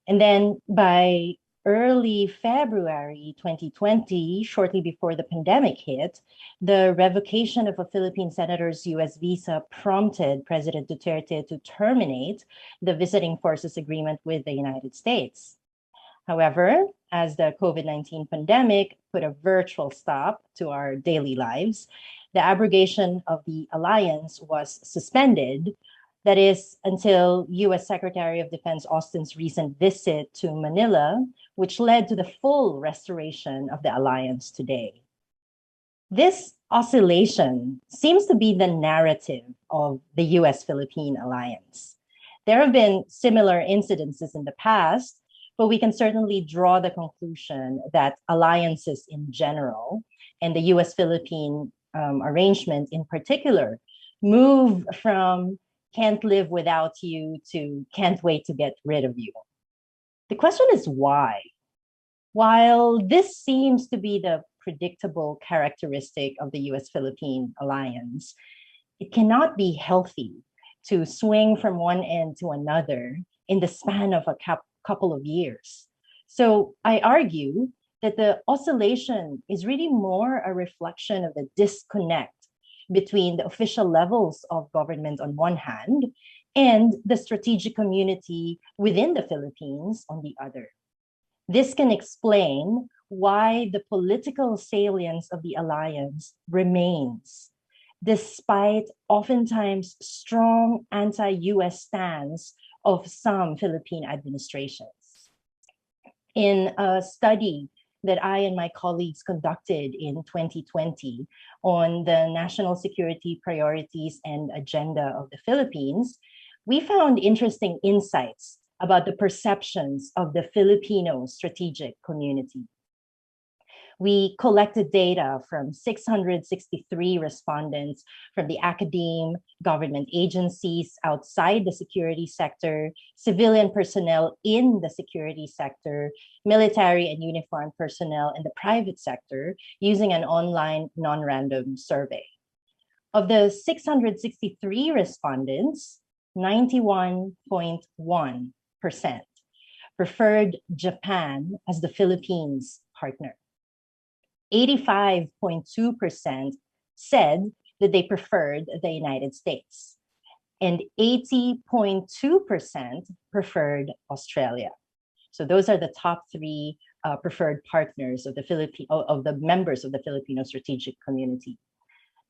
And then by early February 2020, shortly before the pandemic hit, the revocation of a Philippine senator's U.S. visa prompted President Duterte to terminate the visiting forces agreement with the United States. However, as the COVID-19 pandemic put a virtual stop to our daily lives, the abrogation of the alliance was suspended. That is, until U.S. Secretary of Defense Austin's recent visit to Manila, which led to the full restoration of the alliance today. This oscillation seems to be the narrative of the U.S.-Philippine alliance. There have been similar incidences in the past, but we can certainly draw the conclusion that alliances in general, and the U.S.-Philippine arrangement in particular, move from can't live without you to can't wait to get rid of you. The question is why? While this seems to be the predictable characteristic of the U.S.-Philippine alliance, it cannot be healthy to swing from one end to another in the span of a couple of years. So I argue that the oscillation is really more a reflection of the disconnect between the official levels of government on one hand and the strategic community within the Philippines on the other. This can explain why the political salience of the alliance remains, despite oftentimes strong anti-US stance of some Philippine administrations. In a study that I and my colleagues conducted in 2020 on the national security priorities and agenda of the Philippines, we found interesting insights about the perceptions of the Filipino strategic community. We collected data from 663 respondents from the academe, government agencies outside the security sector, civilian personnel in the security sector, military and uniformed personnel in the private sector, using an online non-random survey. Of the 663 respondents, 91.1% preferred Japan as the Philippines' partner. 85.2% said that they preferred the United States, and 80.2% preferred Australia. So those are the top three preferred partners of the members of the Filipino strategic community.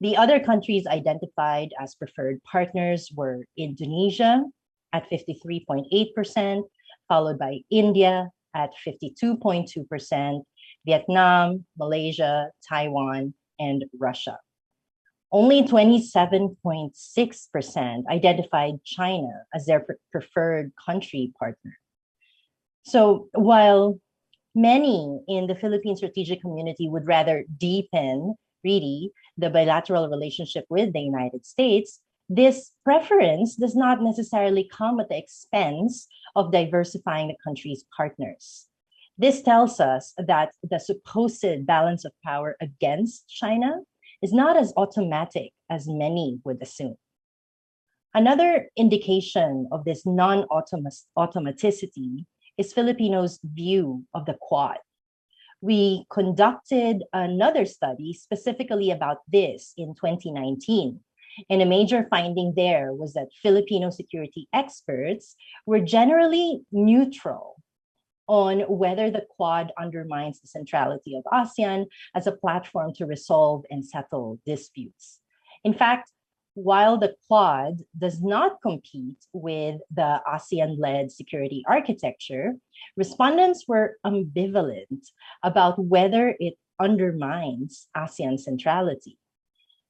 The other countries identified as preferred partners were Indonesia at 53.8%, followed by India at 52.2%, Vietnam, Malaysia, Taiwan, and Russia. Only 27.6% identified China as their preferred country partner. So while many in the Philippine strategic community would rather deepen, really, the bilateral relationship with the United States, this preference does not necessarily come at the expense of diversifying the country's partners. This tells us that the supposed balance of power against China is not as automatic as many would assume. Another indication of this non-automaticity is Filipinos' view of the Quad. We conducted another study specifically about this in 2019. And a major finding there was that Filipino security experts were generally neutral on whether the Quad undermines the centrality of ASEAN as a platform to resolve and settle disputes. In fact, while the Quad does not compete with the ASEAN-led security architecture, respondents were ambivalent about whether it undermines ASEAN centrality.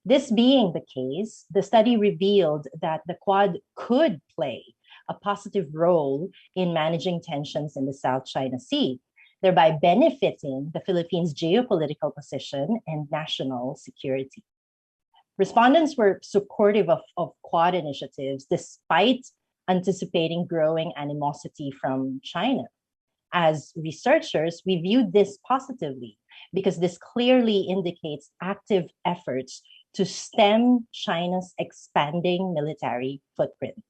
This being the case, the study revealed that the Quad could play a positive role in managing tensions in the South China Sea, thereby benefiting the Philippines' geopolitical position and national security. Respondents were supportive of Quad initiatives despite anticipating growing animosity from China. As researchers, we viewed this positively because this clearly indicates active efforts to stem China's expanding military footprint.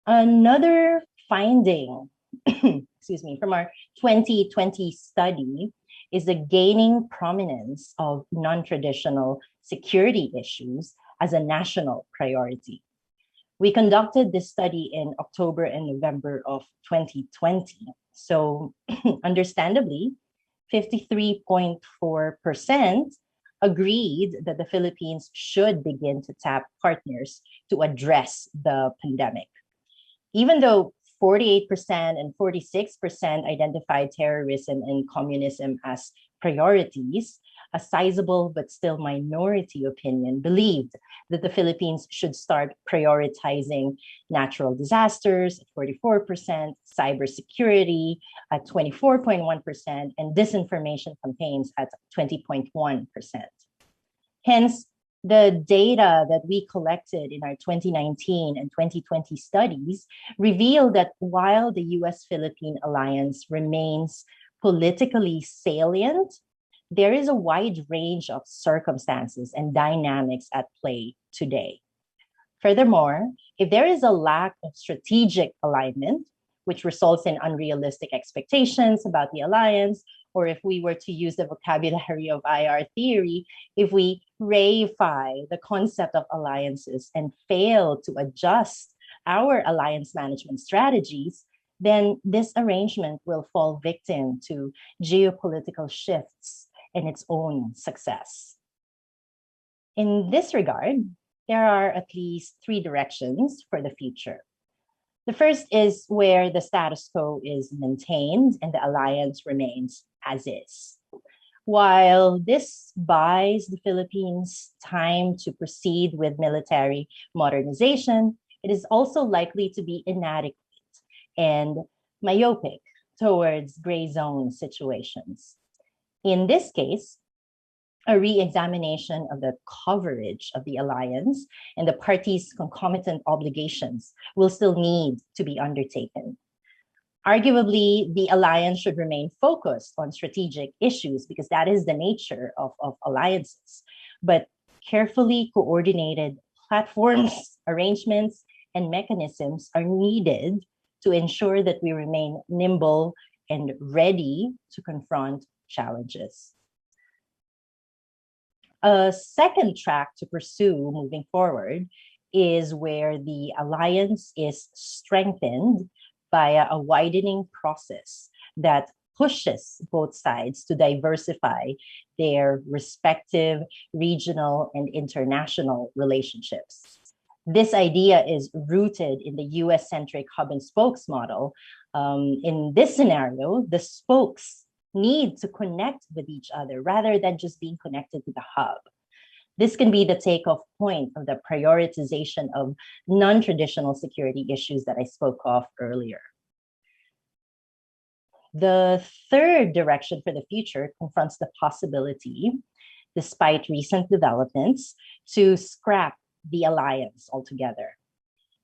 Another finding, from our 2020 study is the gaining prominence of non-traditional security issues as a national priority. We conducted this study in October and November of 2020. So understandably, 53.4% agreed that the Philippines should begin to tap partners to address the pandemic. Even though 48% and 46% identified terrorism and communism as priorities, a sizable but still minority opinion believed that the Philippines should start prioritizing natural disasters at 44%, cybersecurity at 24.1%, and disinformation campaigns at 20.1%. Hence, The data that we collected in our 2019 and 2020 studies reveal that while the U.S.-Philippine alliance remains politically salient, there is a wide range of circumstances and dynamics at play today. Furthermore, if there is a lack of strategic alignment, which results in unrealistic expectations about the alliance, or if we were to use the vocabulary of IR theory, if we reify the concept of alliances and fail to adjust our alliance management strategies, then this arrangement will fall victim to geopolitical shifts and its own success. In this regard, there are at least 3 directions for the future. The first is where the status quo is maintained and the alliance remains as is. While this buys the Philippines time to proceed with military modernization, it is also likely to be inadequate and myopic towards gray zone situations. In this case, a re-examination of the coverage of the alliance and the parties' concomitant obligations will still need to be undertaken. Arguably, the alliance should remain focused on strategic issues because that is the nature of alliances, but carefully coordinated platforms, arrangements, and mechanisms are needed to ensure that we remain nimble and ready to confront challenges. A second track to pursue moving forward is where the alliance is strengthened via a widening process that pushes both sides to diversify their respective regional and international relationships. This idea is rooted in the US-centric hub and spokes model. In this scenario, the spokes need to connect with each other rather than just being connected to the hub. This can be the takeoff point of the prioritization of non-traditional security issues that I spoke of earlier. The third direction for the future confronts the possibility, despite recent developments, to scrap the alliance altogether.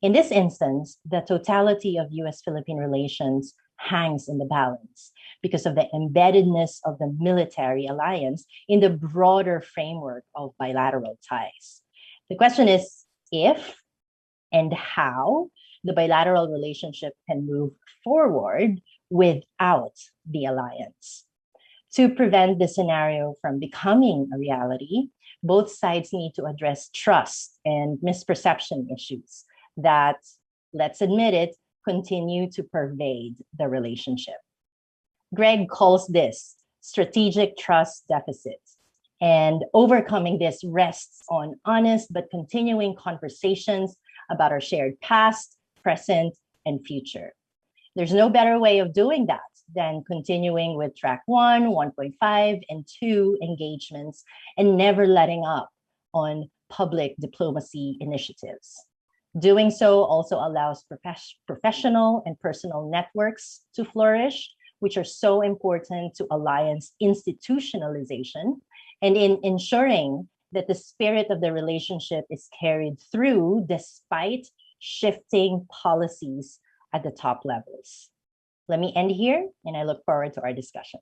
In this instance, the totality of US-Philippine relations hangs in the balance because of the embeddedness of the military alliance in the broader framework of bilateral ties. The question is if and how the bilateral relationship can move forward without the alliance. To prevent this scenario from becoming a reality, both sides need to address trust and misperception issues that, let's admit it, continue to pervade the relationship. Greg calls this strategic trust deficit, and overcoming this rests on honest but continuing conversations about our shared past, present, and future. There's no better way of doing that than continuing with track 1, 1.5, and 2 engagements and never letting up on public diplomacy initiatives. Doing so also allows professional and personal networks to flourish, which are so important to alliance institutionalization and in ensuring that the spirit of the relationship is carried through despite shifting policies at the top levels. Let me end here, and I look forward to our discussion.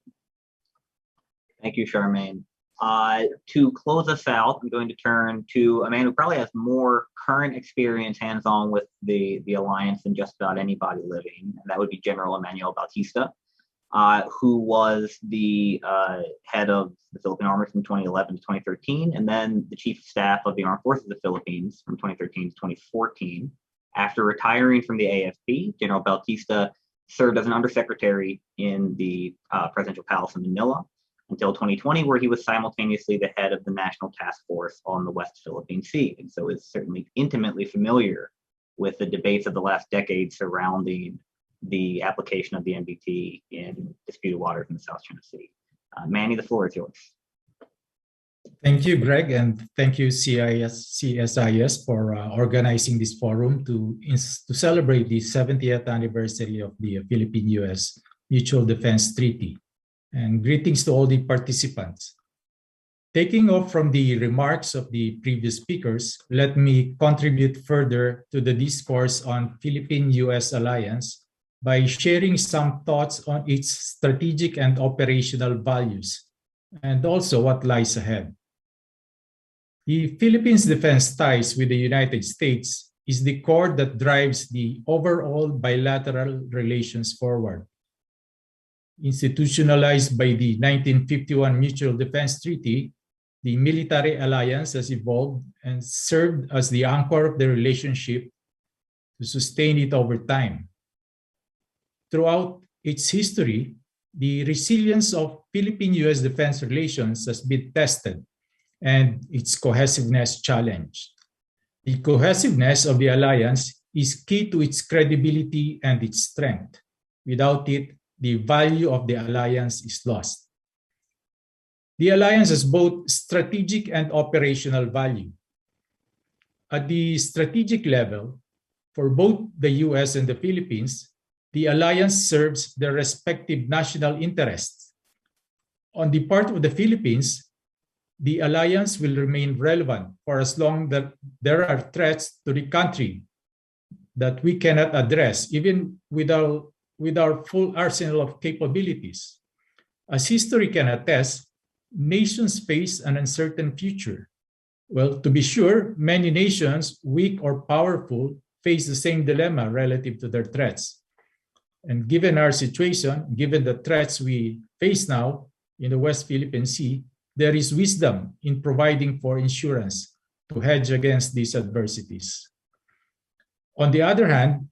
Thank you, Charmaine. To close us out, I'm going to turn to a man who probably has more current experience hands-on with the alliance than just about anybody living, and that would be General Emmanuel Bautista, who was the head of the Philippine Army from 2011 to 2013, and then the Chief of Staff of the Armed Forces of the Philippines from 2013 to 2014. After retiring from the AFP, General Bautista served as an undersecretary in the Presidential Palace in Manila until 2020, where he was simultaneously the head of the National Task Force on the West Philippine Sea, and so is certainly intimately familiar with the debates of the last decade surrounding the application of the NBT in disputed waters in the South China Sea. Manny, the floor is yours. Thank you, Greg, and thank you, CSIS, for organizing this forum to celebrate the 70th anniversary of the Philippine-U.S. Mutual Defense Treaty. And greetings to all the participants. Taking off from the remarks of the previous speakers, let me contribute further to the discourse on Philippine-US alliance by sharing some thoughts on its strategic and operational values, and also what lies ahead. The Philippines' defense ties with the United States is the core that drives the overall bilateral relations forward. Institutionalized by the 1951 Mutual Defense Treaty, the military alliance has evolved and served as the anchor of the relationship to sustain it over time. Throughout its history, the resilience of Philippine-US defense relations has been tested and its cohesiveness challenged. The cohesiveness of the alliance is key to its credibility and its strength. Without it, the value of the alliance is lost. The alliance has both strategic and operational value. At the strategic level, for both the US and the Philippines, the alliance serves their respective national interests. On the part of the Philippines, the alliance will remain relevant for as long as there are threats to the country that we cannot address, even with our full arsenal of capabilities. As history can attest, nations face an uncertain future. Well, to be sure, many nations, weak or powerful, face the same dilemma relative to their threats. And given our situation, given the threats we face now in the West Philippine Sea, there is wisdom in providing for insurance to hedge against these adversities. On the other hand,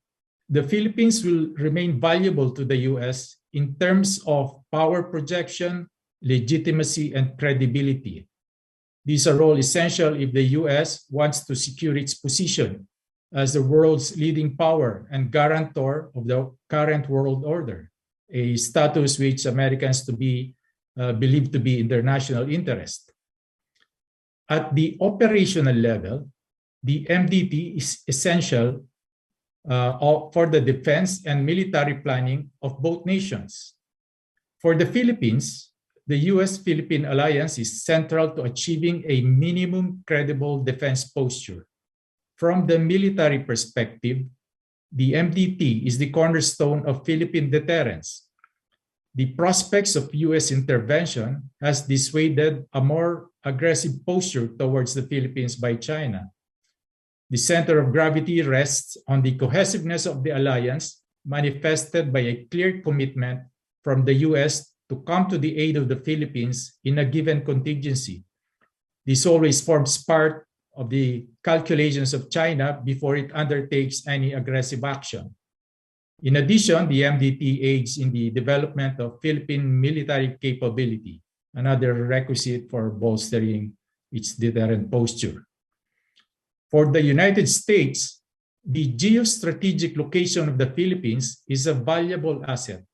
the Philippines will remain valuable to the US in terms of power projection, legitimacy, and credibility. These are all essential if the US wants to secure its position as the world's leading power and guarantor of the current world order, a status which Americans believe to be in their national interest. At the operational level, the MDT is essential for the defense and military planning of both nations. For the Philippines, the U.S.-Philippine alliance is central to achieving a minimum credible defense posture. From the military perspective, the MDT is the cornerstone of Philippine deterrence. The prospects of U.S. intervention has dissuaded a more aggressive posture towards the Philippines by China. The center of gravity rests on the cohesiveness of the alliance, manifested by a clear commitment from the U.S. to come to the aid of the Philippines in a given contingency. This always forms part of the calculations of China before it undertakes any aggressive action. In addition, the MDT aids in the development of Philippine military capability, another requisite for bolstering its deterrent posture. For the United States, the geostrategic location of the Philippines is a valuable asset.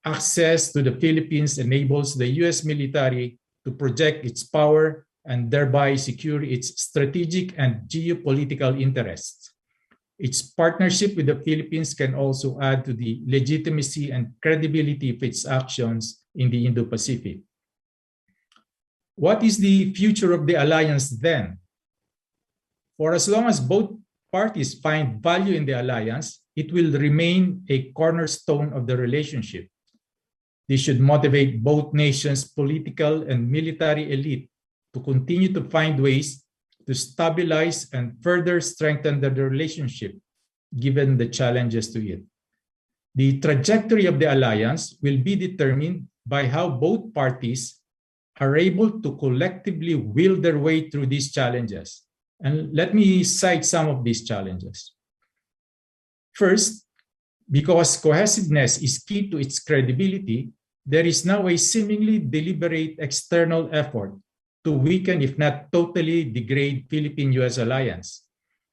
Access to the Philippines enables the U.S. military to project its power and thereby secure its strategic and geopolitical interests. Its partnership with the Philippines can also add to the legitimacy and credibility of its actions in the Indo-Pacific. What is the future of the alliance then? For as long as both parties find value in the alliance, it will remain a cornerstone of the relationship. This should motivate both nations' political and military elite to continue to find ways to stabilize and further strengthen the relationship, given the challenges to it. The trajectory of the alliance will be determined by how both parties are able to collectively will their way through these challenges. And let me cite some of these challenges. First, because cohesiveness is key to its credibility, there is now a seemingly deliberate external effort to weaken, if not totally degrade, Philippine-US alliance.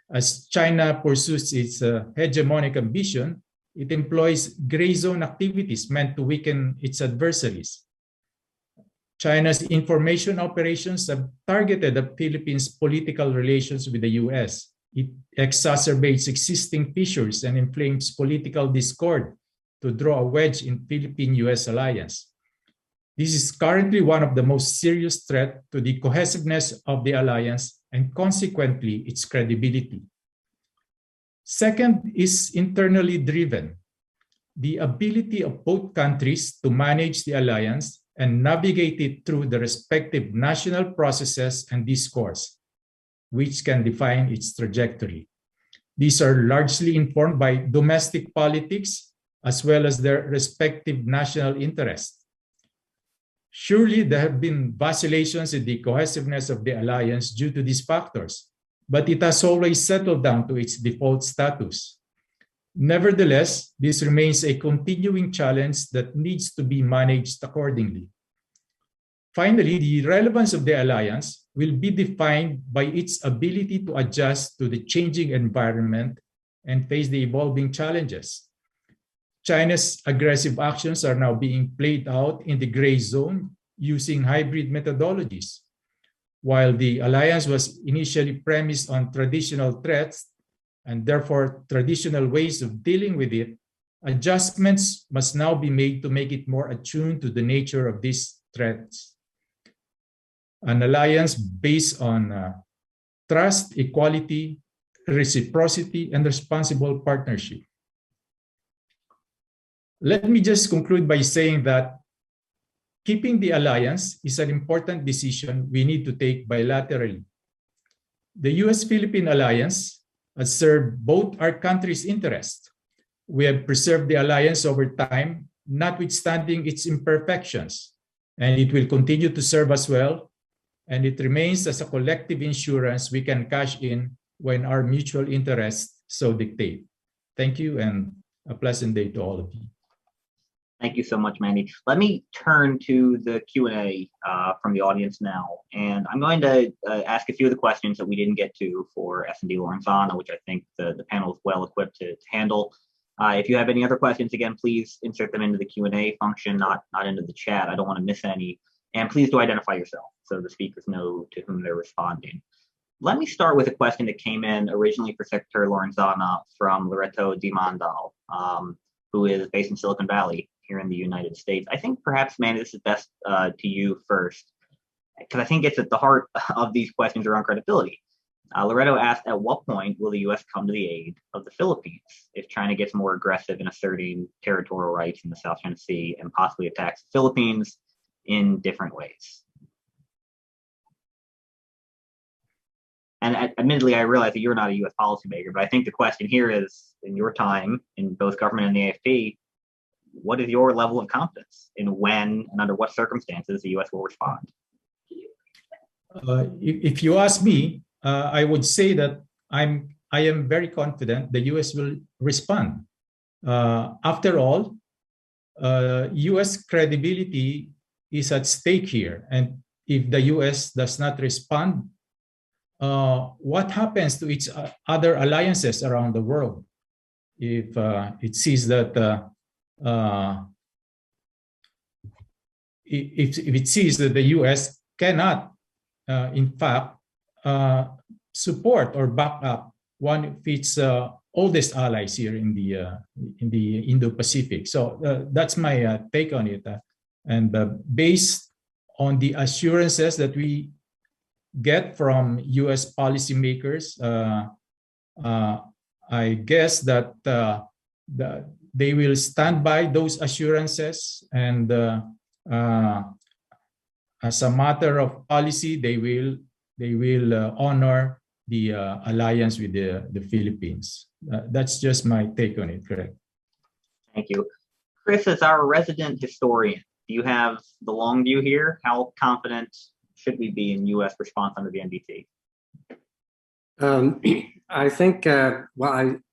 As China pursues its hegemonic ambition, it employs gray zone activities meant to weaken its adversaries. China's information operations have targeted the Philippines' political relations with the US. It exacerbates existing fissures and inflames political discord to draw a wedge in Philippine-US alliance. This is currently one of the most serious threats to the cohesiveness of the alliance and consequently its credibility. Second is internally driven. The ability of both countries to manage the alliance and navigate it through the respective national processes and discourse, which can define its trajectory. These are largely informed by domestic politics as well as their respective national interests. Surely there have been vacillations in the cohesiveness of the alliance due to these factors, but it has always settled down to its default status. Nevertheless, this remains a continuing challenge that needs to be managed accordingly. Finally, the relevance of the alliance will be defined by its ability to adjust to the changing environment and face the evolving challenges. China's aggressive actions are now being played out in the gray zone using hybrid methodologies. While the alliance was initially premised on traditional threats and therefore traditional ways of dealing with it, adjustments must now be made to make it more attuned to the nature of these threats. An alliance based on trust, equality, reciprocity, and responsible partnership. Let me just conclude by saying that keeping the alliance is an important decision we need to take bilaterally. The U.S. Philippine alliance has served both our countries' interests. We have preserved the alliance over time, notwithstanding its imperfections, and it will continue to serve us well, and it remains as a collective insurance we can cash in when our mutual interests so dictate. Thank you, and a pleasant day to all of you. Thank you so much, Manny. Let me turn to the Q&A from the audience now. And I'm going to ask a few of the questions that we didn't get to for S&D Lorenzana, which I think the panel is well equipped to handle. If you have any other questions, again, please insert them into the Q&A function, not into the chat. I don't want to miss any. And please do identify yourself so the speakers know to whom they're responding. Let me start with a question that came in originally for Secretary Lorenzana from Loreto Di Mandal, who is based in Silicon Valley here in the United States. I think perhaps, Manny, this is best to you first, because I think it's at the heart of these questions around credibility. Loreto asked, at what point will the U.S. come to the aid of the Philippines if China gets more aggressive in asserting territorial rights in the South China Sea and possibly attacks the Philippines in different ways? And admittedly, I realize that you're not a U.S. policymaker, but I think the question here is, in your time in both government and the AFP, what is your level of confidence in when and under what circumstances the U.S. will respond? If you ask me, I would say that I am very confident the U.S. will respond. After all, U.S. credibility is at stake here, and if the U.S. does not respond, what happens to its other alliances around the world? If it sees that if it sees that the U.S. cannot, in fact, support or back up one of its oldest allies here in the Indo-Pacific. So that's my take on it. And based on the assurances that we get from U.S. policymakers, I guess that they will stand by those assurances, and as a matter of policy, they will honor the alliance with the Philippines. That's just my take on it, correct? Thank you. Chris, as our resident historian, do you have the long view here? How confident should we be in U.S. response under the NBT? I think,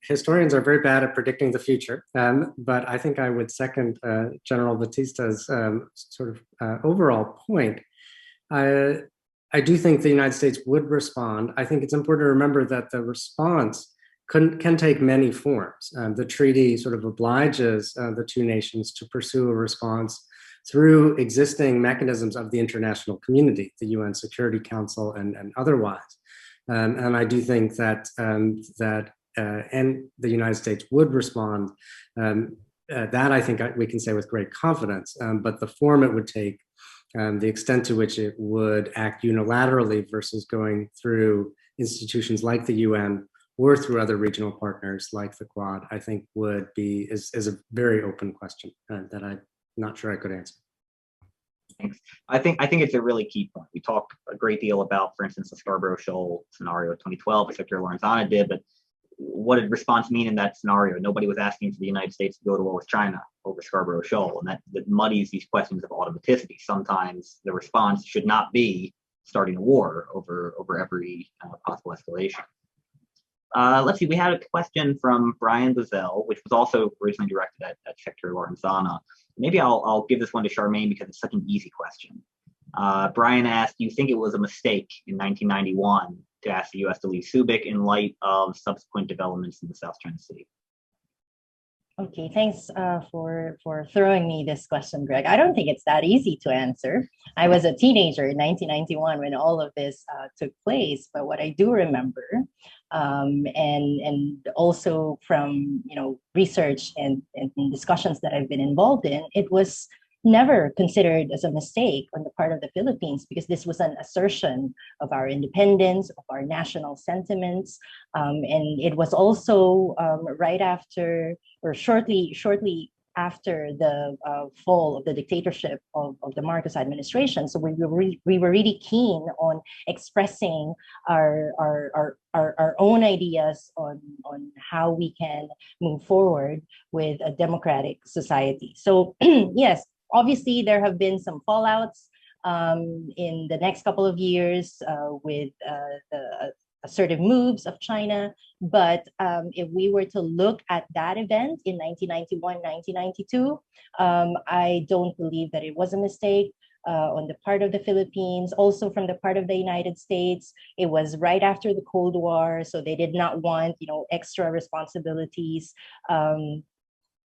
historians are very bad at predicting the future, but I think I would second General Bautista's overall point. I do think the United States would respond. I think it's important to remember that the response can take many forms. The treaty sort of obliges the two nations to pursue a response through existing mechanisms of the international community, the UN Security Council and otherwise. And I do think that and the United States would respond. That I think we can say with great confidence. But the form it would take the extent to which it would act unilaterally versus going through institutions like the UN or through other regional partners like the Quad, I think is a very open question that I'm not sure I could answer. Thanks. I think it's a really key point. We talk a great deal about, for instance, the Scarborough Shoal scenario 2012, as Secretary Lorenzana did, but what did response mean in that scenario? Nobody was asking for the United States to go to war with China over Scarborough Shoal, and that muddies these questions of automaticity. Sometimes the response should not be starting a war over every possible escalation. Let's see, we had a question from Brian Bazell, which was also originally directed at Secretary Lorenzana. Maybe I'll give this one to Charmaine because it's such an easy question. Brian asked, do you think it was a mistake in 1991 to ask the U.S. to leave Subic in light of subsequent developments in the South China Sea? Okay, thanks for throwing me this question, Greg. I don't think it's that easy to answer. I was a teenager in 1991 when all of this took place, but what I do remember, and also from research and discussions that I've been involved in, it was never considered as a mistake on the part of the Philippines, because this was an assertion of our independence, of our national sentiments, and it was also right after or shortly after the fall of the dictatorship of the Marcos administration. So we were really keen on expressing our own ideas on how we can move forward with a democratic society. So yes, obviously there have been some fallouts in the next couple of years with the assertive moves of China. But if we were to look at that event in 1991, 1992, I don't believe that it was a mistake on the part of the Philippines, also from the part of the United States. It was right after the Cold War, so they did not want, extra responsibilities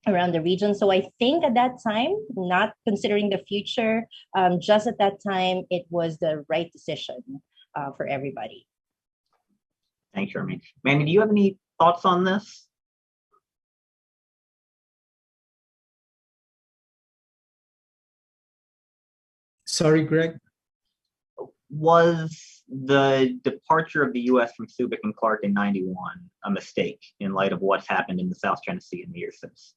around the region. So I think at that time, not considering the future, just at that time, it was the right decision for everybody. Thanks, Charmaine. Manny, do you have any thoughts on this? Sorry, Greg. Was the departure of the U.S. from Subic and Clark in 91 a mistake in light of what's happened in the South China Sea in the years since?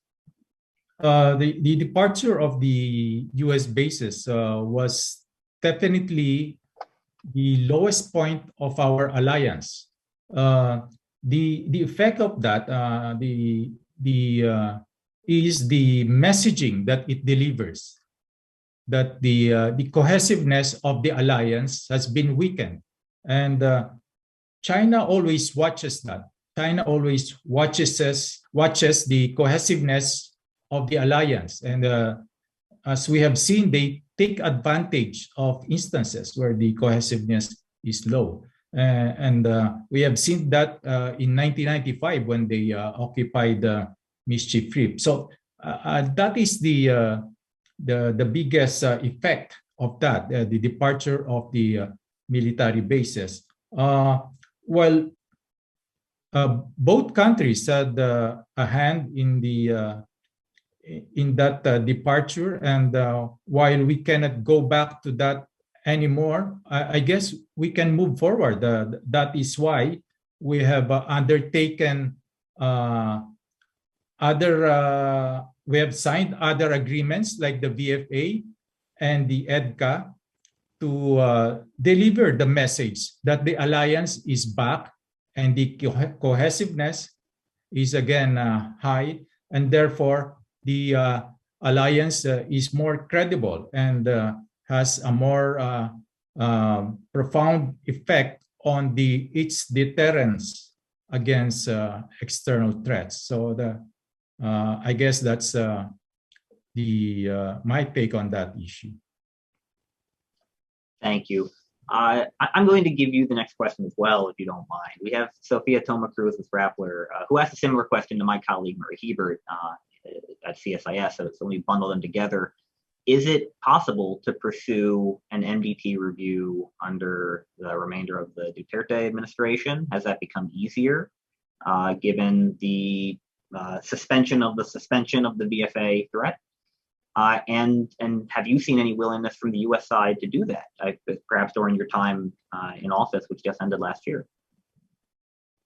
The departure of the U.S. bases was definitely the lowest point of our alliance. The effect of that is the messaging that it delivers, that the cohesiveness of the alliance has been weakened, and China always watches that. China always watches the cohesiveness of the alliance, and as we have seen, they take advantage of instances where the cohesiveness is low. And we have seen that in 1995 when they occupied Mischief Reef. So that is the biggest effect of that, the departure of the military bases. While both countries had a hand in that departure, and while we cannot go back to that anymore, I guess we can move forward. That is why we have undertaken we have signed other agreements like the VFA and the EDCA to deliver the message that the alliance is back and the cohesiveness is again high, and therefore the alliance is more credible and has a more profound effect on its deterrence against external threats. So I guess that's my take on that issue. Thank you. I'm going to give you the next question as well, if you don't mind. We have Sophia Toma Cruz with Rappler, who asked a similar question to my colleague Murray Hebert at CSIS, so we bundle them together. Is it possible to pursue an MDT review under the remainder of the Duterte administration? Has that become easier given the suspension of the VFA threat? And have you seen any willingness from the U.S. side to do that, perhaps during your time in office, which just ended last year?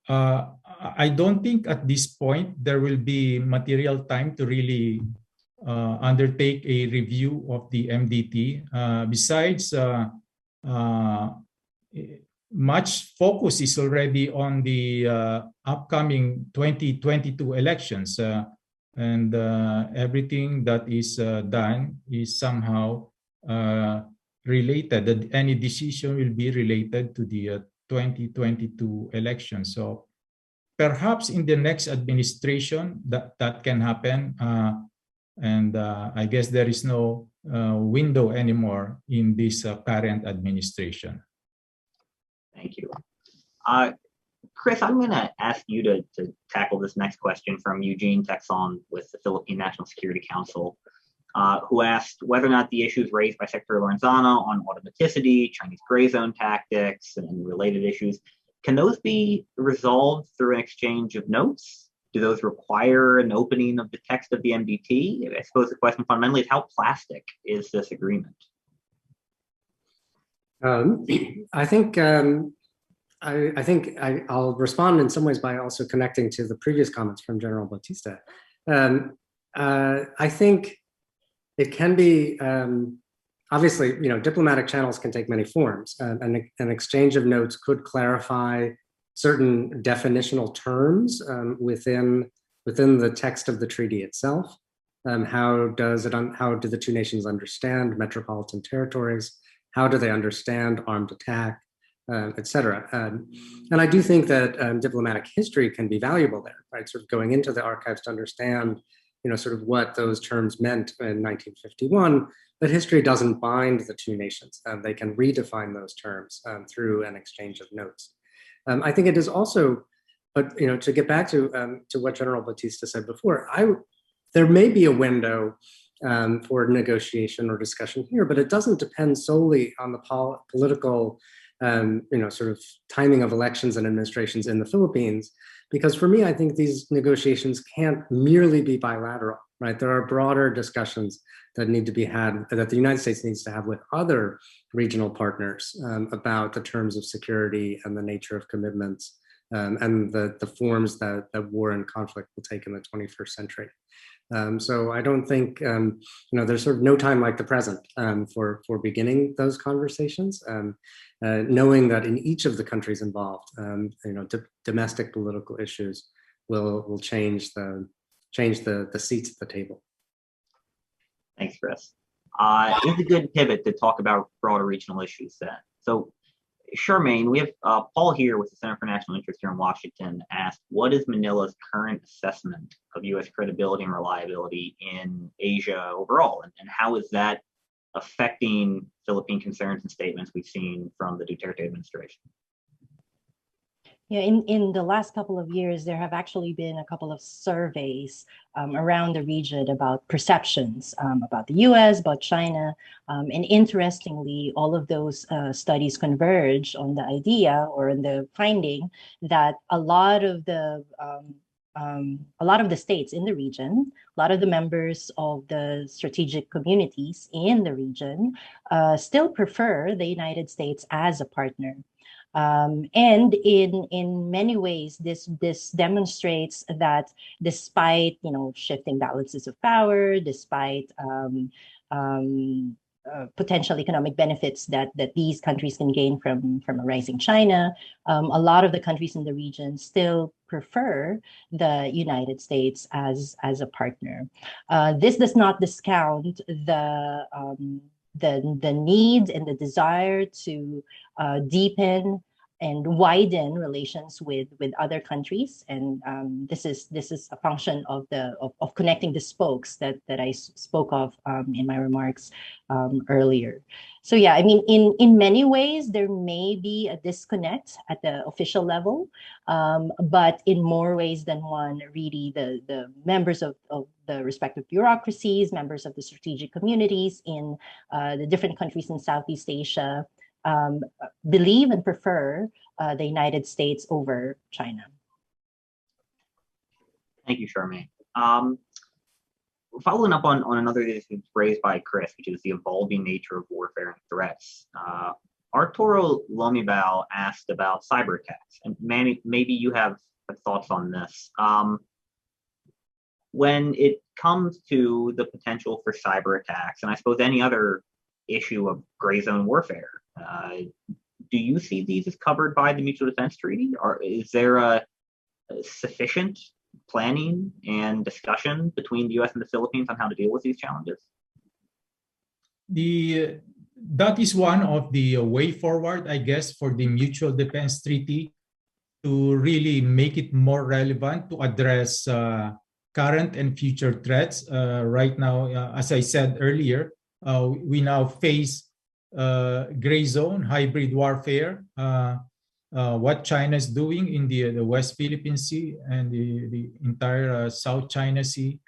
I don't think at this point there will be material time to really undertake a review of the MDT. Besides, much focus is already on the upcoming 2022 elections, and everything that is done is somehow related. Any decision will be related to the 2022 election. So perhaps in the next administration that can happen. And I guess there is no window anymore in this current administration. Thank you. Chris, I'm going to ask you to tackle this next question from Eugene Texon with the Philippine National Security Council, who asked whether or not the issues raised by Secretary Lorenzana on automaticity, Chinese gray zone tactics, and related issues, can those be resolved through an exchange of notes? Do those require an opening of the text of the MDT? I suppose the question fundamentally is, how plastic is this agreement? I think I'll respond in some ways by also connecting to the previous comments from General Bautista. I think it can be, obviously, diplomatic channels can take many forms. An exchange of notes could clarify certain definitional terms within the text of the treaty itself. How do the two nations understand metropolitan territories? How do they understand armed attack, et cetera? And I do think that diplomatic history can be valuable there, right? Sort of going into the archives to understand, sort of what those terms meant in 1951, but history doesn't bind the two nations. They can redefine those terms through an exchange of notes. I think it is also, but to get back to what General Bautista said before, there may be a window for negotiation or discussion here, but it doesn't depend solely on the political, sort of timing of elections and administrations in the Philippines. Because for me, I think these negotiations can't merely be bilateral, right? There are broader discussions that need to be had, that the United States needs to have with other regional partners about the terms of security and the nature of commitments and the forms that war and conflict will take in the 21st century. So I don't think, there's sort of no time like the present for beginning those conversations, knowing that in each of the countries involved, domestic political issues will change the seats at the table. Thanks, Chris. It's a good pivot to talk about broader regional issues then. So, Charmaine, we have Paul here with the Center for National Interest here in Washington asked, what is Manila's current assessment of U.S. credibility and reliability in Asia overall? And how is that affecting Philippine concerns and statements we've seen from the Duterte administration? Yeah, in the last couple of years, there have actually been a couple of surveys around the region about perceptions about the US, about China. And interestingly, all of those studies converge on the idea or in the finding that a lot of the states in the region, a lot of the members of the strategic communities in the region still prefer the United States as a partner. And in many ways, this demonstrates that despite shifting balances of power, despite potential economic benefits that these countries can gain from a rising China, a lot of the countries in the region still prefer the United States as a partner. This does not discount the need and the desire to deepen and widen relations with other countries, and this is a function of connecting the spokes that I spoke of in my remarks earlier. So yeah, I mean, in many ways there may be a disconnect at the official level, but in more ways than one, really the members of the respective bureaucracies, members of the strategic communities in the different countries in Southeast Asia believe and prefer the United States over China. Thank you, Charmaine. following up on another issue raised by Chris, which is the evolving nature of warfare and threats. Arturo Lomibao asked about cyber attacks, and Manny, maybe you have thoughts on this. When it comes to the potential for cyber attacks, and I suppose any other issue of gray zone warfare, do you see these as covered by the Mutual Defense Treaty, or is there a sufficient planning and discussion between the U.S. and the Philippines on how to deal with these challenges? That is one of the way forward, I guess, for the Mutual Defense Treaty to really make it more relevant to address current and future threats. Right now, as I said earlier, we now face gray zone, hybrid warfare, what China is doing in the West Philippine Sea and the entire South China Sea.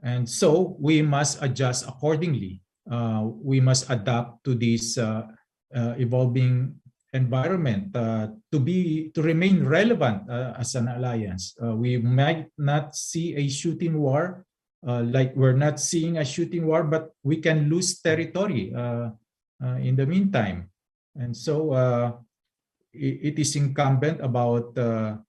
And so we must adjust accordingly. We must adapt to this evolving environment to remain relevant as an alliance. We might not see a shooting war like we're not seeing a shooting war, but we can lose territory in the meantime. And so it is incumbent on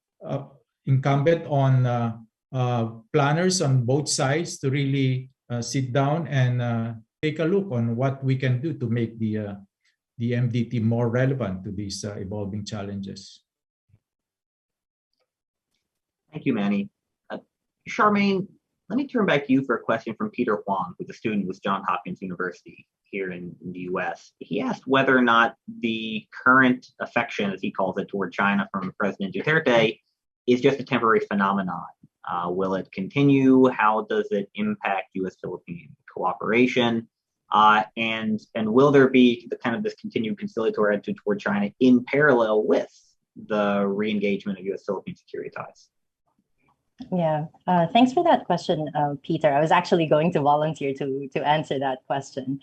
planners on both sides to really sit down and take a look on what we can do to make the MDT more relevant to these evolving challenges. Thank you, Manny. Charmaine, let me turn back to you for a question from Peter Huang, who's a student with Johns Hopkins University here in the US. He asked whether or not the current affection, as he calls it, toward China from President Duterte is just a temporary phenomenon. Will it continue? How does it impact U.S. Philippine cooperation? And will there be this continued conciliatory attitude toward China in parallel with the re-engagement of U.S. Philippine security ties? Yeah, thanks for that question, Peter. I was actually going to volunteer to answer that question.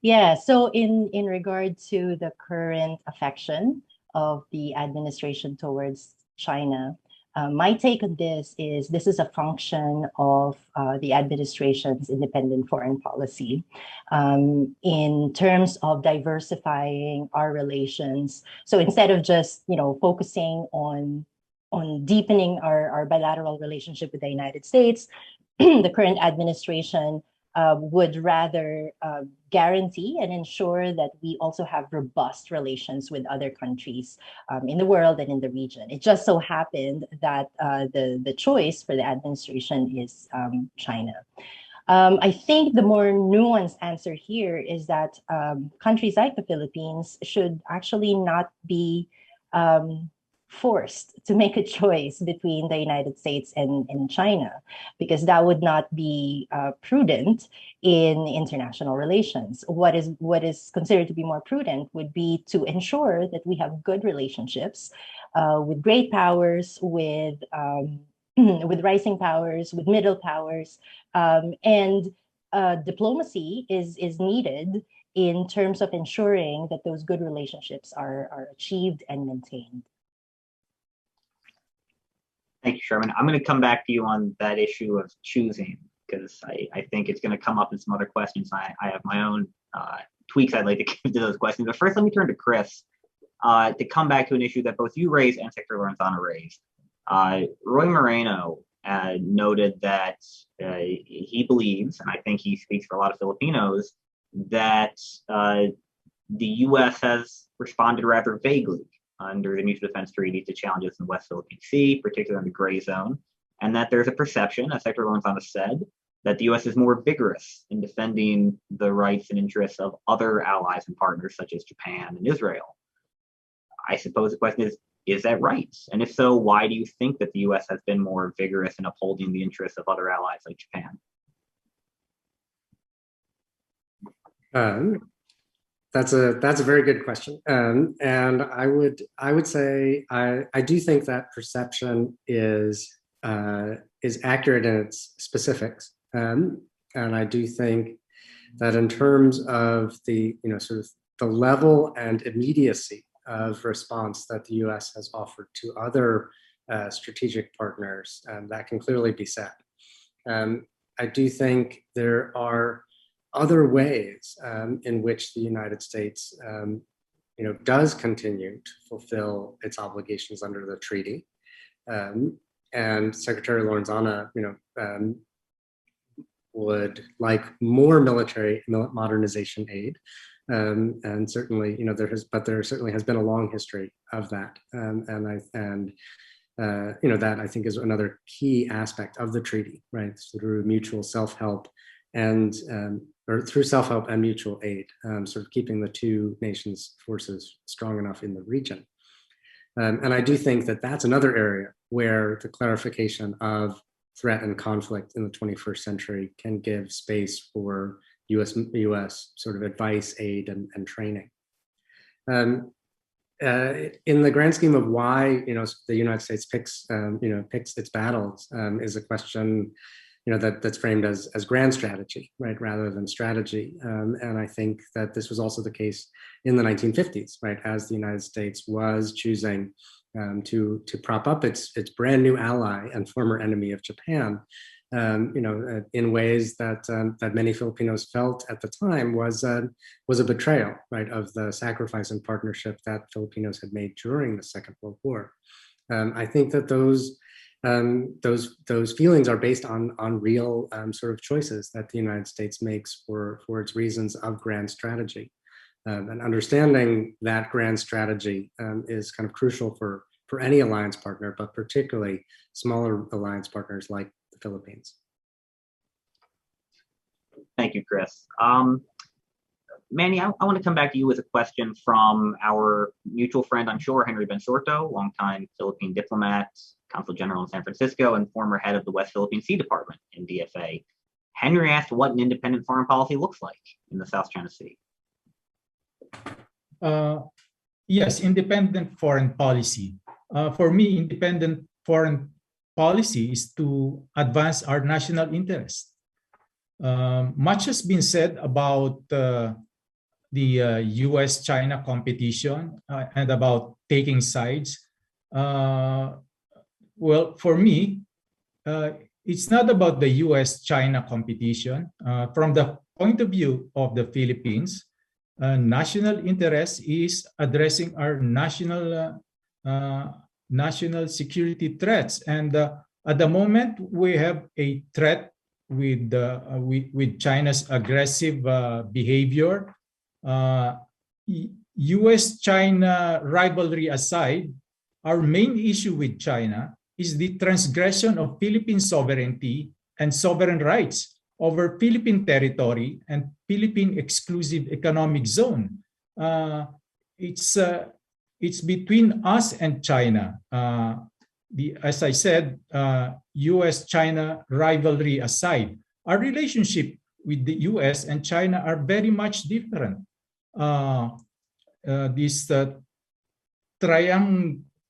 Yeah, so in regard to the current affection of the administration towards China, my take on this is a function of the administration's independent foreign policy in terms of diversifying our relations. So instead of just focusing on deepening our bilateral relationship with the United States, the current administration would rather guarantee and ensure that we also have robust relations with other countries in the world and in the region. It just so happened that the choice for the administration is China. I think the more nuanced answer here is that countries like the Philippines should actually not be forced to make a choice between the United States and China, because that would not be prudent in international relations. What is considered to be more prudent would be to ensure that we have good relationships with great powers, with rising powers, with middle powers, and diplomacy is needed in terms of ensuring that those good relationships are achieved and maintained. Thank you, Sherman. I'm going to come back to you on that issue of choosing, because I think it's going to come up in some other questions. I have my own tweaks I'd like to give to those questions. But first, let me turn to Chris to come back to an issue that both you raised and Secretary Lorenzana raised. Roy Moreno noted that he believes, and I think he speaks for a lot of Filipinos, that the U.S. has responded rather vaguely under the Mutual Defense Treaty to challenges in the West Philippine Sea, particularly in the gray zone, and that there's a perception, as Secretary Lorenzana said, that the U.S. is more vigorous in defending the rights and interests of other allies and partners such as Japan and Israel. I suppose the question is that right? And if so, why do you think that the U.S. has been more vigorous in upholding the interests of other allies like Japan? That's a very good question, and I would say I do think that perception is accurate in its specifics, and I do think that in terms of the sort of the level and immediacy of response that the U.S. has offered to other strategic partners, that can clearly be said. I do think there are other ways in which the United States does continue to fulfill its obligations under the treaty. And Secretary Lorenzana, would like more military modernization aid. And certainly, there certainly has been a long history of that. That I think is another key aspect of the treaty, right? Through mutual self-help or through self-help and mutual aid, sort of keeping the two nations' forces strong enough in the region. And I do think that that's another area where the clarification of threat and conflict in the 21st century can give space for U.S. sort of advice, aid, and training. In the grand scheme of why the United States picks its battles is a question that's framed as grand strategy, right, rather than strategy. And I think that this was also the case in the 1950s, right, as the United States was choosing to prop up its brand new ally and former enemy of Japan, in ways that many Filipinos felt at the time was a betrayal, right, of the sacrifice and partnership that Filipinos had made during the Second World War. I think that those feelings are based on real sort of choices that the United States makes for its reasons of grand strategy. And understanding that grand strategy is kind of crucial for any alliance partner, but particularly smaller alliance partners like the Philippines. Thank you, Chris. Manny, I want to come back to you with a question from our mutual friend on shore, Henry Bensorto, longtime Philippine diplomat, Consul General in San Francisco, and former head of the West Philippine Sea Department in DFA. Henry asked what an independent foreign policy looks like in the South China Sea. Yes, independent foreign policy. For me, independent foreign policy is to advance our national interest. Much has been said about the U.S.-China competition and about taking sides. Well, for me, it's not about the U.S.-China competition. From the point of view of the Philippines, national interest is addressing our national security threats. And at the moment, we have a threat with China's aggressive behavior. U.S.-China rivalry aside, our main issue with China is the transgression of Philippine sovereignty and sovereign rights over Philippine territory and Philippine exclusive economic zone. It's between us and China. As I said, U.S.-China rivalry aside, our relationship with the U.S. and China are very much different. This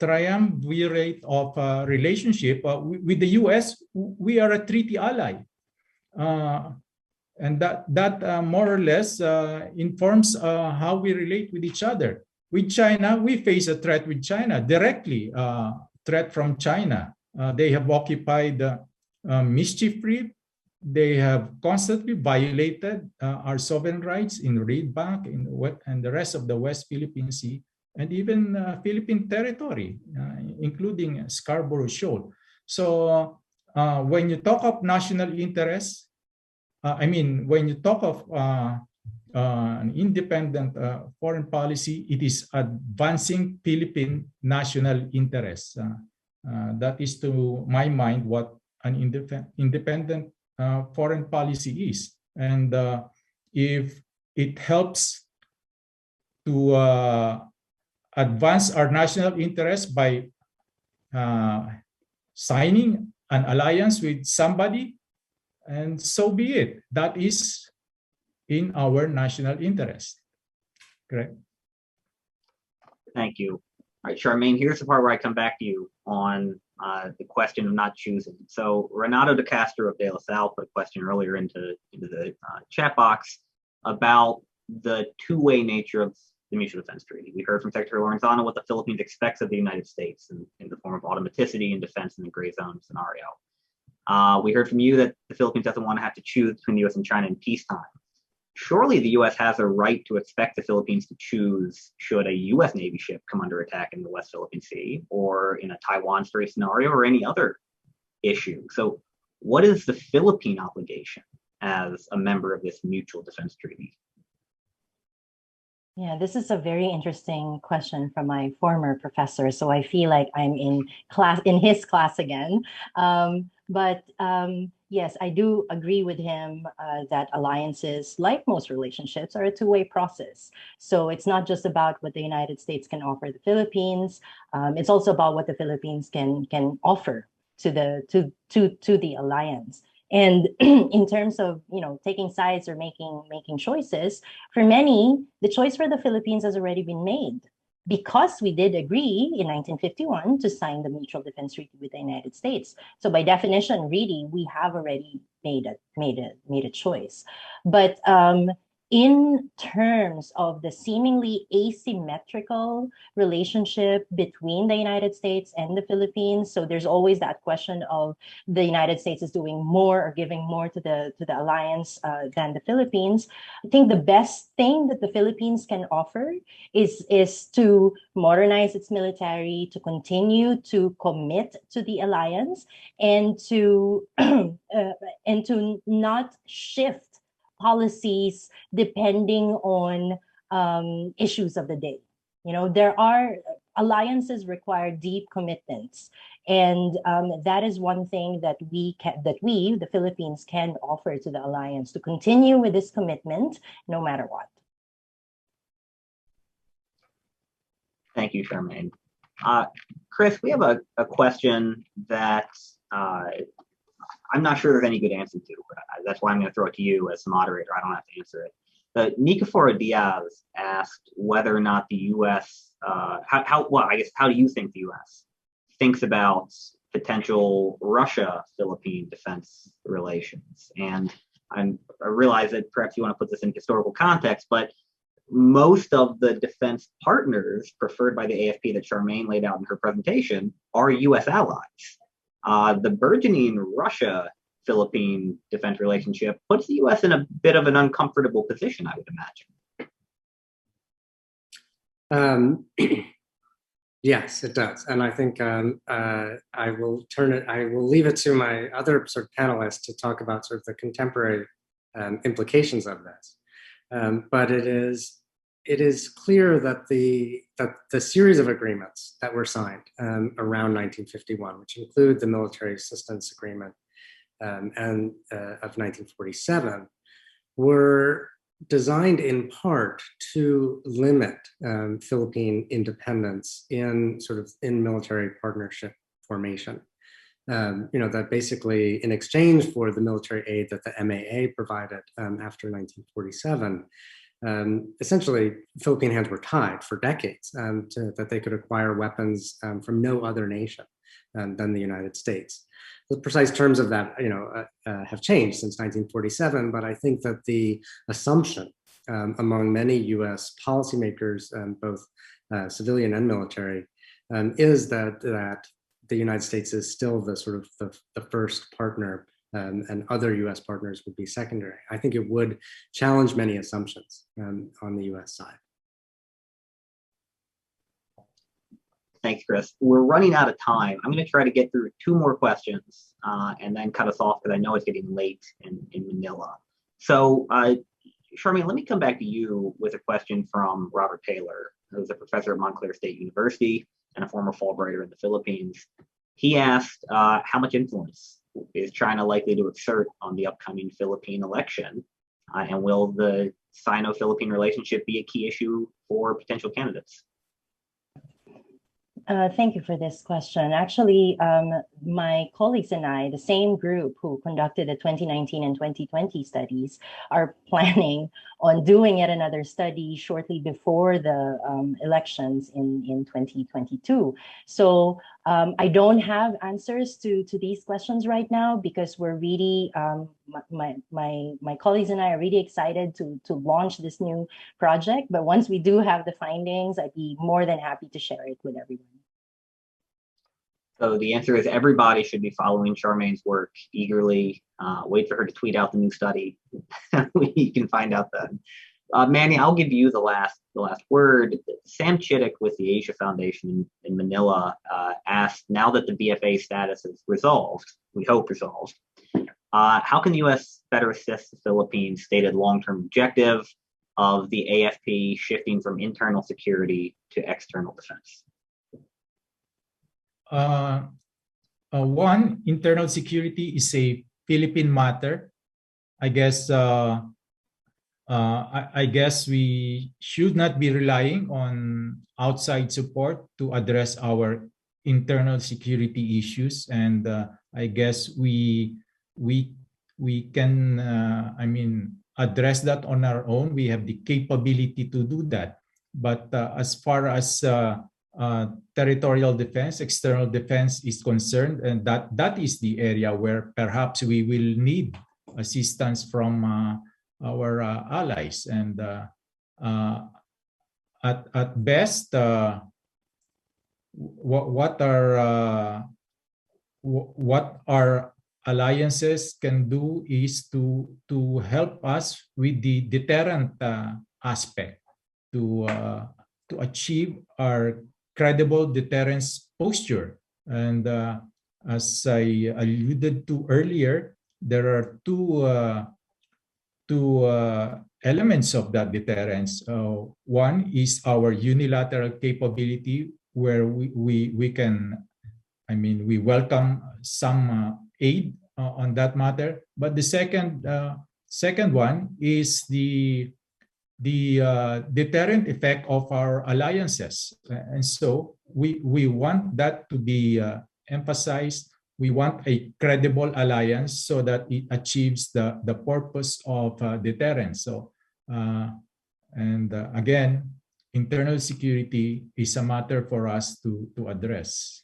triumvirate of relationship with the U.S., we are a treaty ally. And that more or less informs how we relate with each other. With China, we face a threat with China directly, threat from China. They have occupied Mischief Reef. They have constantly violated our sovereign rights in Reed Bank and the rest of the West Philippine Sea, and even Philippine territory, including Scarborough Shoal. So when you talk of national interest, when you talk of an independent foreign policy, it is advancing Philippine national interests. That is, to my mind, what an independent foreign policy is. And if it helps to advance our national interest by signing an alliance with somebody, and so be it. That is in our national interest. Correct. Thank you. All right, Charmaine, here's the part where I come back to you on the question of not choosing. So Renato de Castro of De La Salle put a question earlier into the chat box about the two-way nature of the Mutual Defense Treaty. We heard from Secretary Lorenzana what the Philippines expects of the United States in the form of automaticity and defense in the gray zone scenario. We heard from you that the Philippines doesn't want to have to choose between the U.S. and China in peacetime. Surely the U.S. has a right to expect the Philippines to choose should a U.S. Navy ship come under attack in the West Philippine Sea or in a Taiwan Strait scenario or any other issue. So what is the Philippine obligation as a member of this mutual defense treaty? Yeah, this is a very interesting question from my former professor. So I feel like I'm in his class again. Yes, I do agree with him that alliances, like most relationships, are a two-way process. So it's not just about what the United States can offer the Philippines. It's also about what the Philippines can offer to the alliance. And in terms of taking sides or making choices, for many, the choice for the Philippines has already been made because we did agree in 1951 to sign the Mutual Defense Treaty with the United States. So by definition, really, we have already made a choice. But in terms of the seemingly asymmetrical relationship between the United States and the Philippines, so there's always that question of the United States is doing more or giving more to the alliance than the Philippines. I think the best thing that the Philippines can offer is to modernize its military, to continue to commit to the alliance, and to not shift policies depending on issues of the day. There are alliances require deep commitments, and that is one thing that we, the Philippines, can offer to the alliance to continue with this commitment no matter what. Thank you, Charmaine. Chris, we have a question that I'm not sure there's any good answer to. That's why I'm going to throw it to you as the moderator. I don't have to answer it. Nicanor Diaz asked whether or not the U.S. How do you think the U.S. thinks about potential Russia-Philippine defense relations? And I realize that perhaps you want to put this in historical context, but most of the defense partners preferred by the AFP that Charmaine laid out in her presentation are U.S. allies. The burgeoning Russia-Philippine defense relationship puts the U.S. in a bit of an uncomfortable position, I would imagine. Yes, it does, and I think I will leave it to my other sort of panelists to talk about sort of the contemporary implications of this. But it is clear that the series of agreements that were signed around 1951, which include the military assistance agreement of 1947, were designed in part to limit Philippine independence in military partnership formation. That basically, in exchange for the military aid that the MAA provided after 1947, essentially Philippine hands were tied for decades that they could acquire weapons from no other nation than the United States. The precise terms of that, have changed since 1947, but I think that the assumption among many U.S. policymakers, both civilian and military, is that the United States is still the sort of the first partner, and other U.S. partners would be secondary. I think it would challenge many assumptions on the U.S. side. Thanks, Chris. We're running out of time. I'm going to try to get through two more questions and then cut us off because I know it's getting late in Manila. So, Charmaine, let me come back to you with a question from Robert Taylor, who's a professor at Montclair State University and a former Fulbrighter in the Philippines. He asked, how much influence is China likely to exert on the upcoming Philippine election? And will the Sino-Philippine relationship be a key issue for potential candidates? Thank you for this question. Actually, my colleagues and I, the same group who conducted the 2019 and 2020 studies, are planning on doing yet another study shortly before the elections in 2022. So I don't have answers to these questions right now because we're really, my colleagues and I are really excited to launch this new project. But once we do have the findings, I'd be more than happy to share it with everyone. So the answer is everybody should be following Charmaine's work eagerly. Wait for her to tweet out the new study. We can find out then. Manny, I'll give you the last word. Sam Chittick with the Asia Foundation in Manila asked, now that the BFA status is resolved, we hope resolved, how can the U.S. better assist the Philippines' stated long-term objective of the AFP shifting from internal security to external defense? One, internal security is a Philippine matter. I guess we should not be relying on outside support to address our internal security issues, and I guess we can address that on our own. We have the capability to do that. But as far as territorial defense, external defense is concerned, and that is the area where perhaps we will need assistance from our allies. And at best, what our alliances can do is to help us with the deterrent aspect, to achieve our credible deterrence posture. And as I alluded to earlier, there are two elements of that deterrence. One is our unilateral capability, where we can, we welcome some aid on that matter. But the second one is the deterrent effect of our alliances. And so we want that to be emphasized. We want a credible alliance so that it achieves the purpose of deterrence. So, again, internal security is a matter for us to address.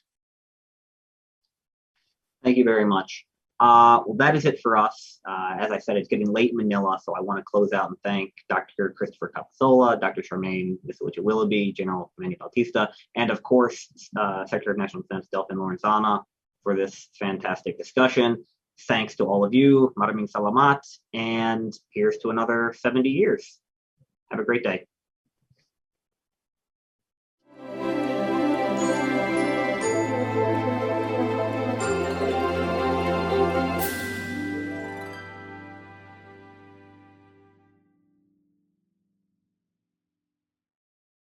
Thank you very much. Well, that is it for us. As I said, it's getting late in Manila, so I want to close out and thank Dr. Christopher Capozzola, Dr. Charmaine Willoughby, General Emmanuel Bautista, and of course, Secretary of National Defense Delfin Lorenzana for this fantastic discussion. Thanks to all of you. Maraming salamat, and here's to another 70 years. Have a great day.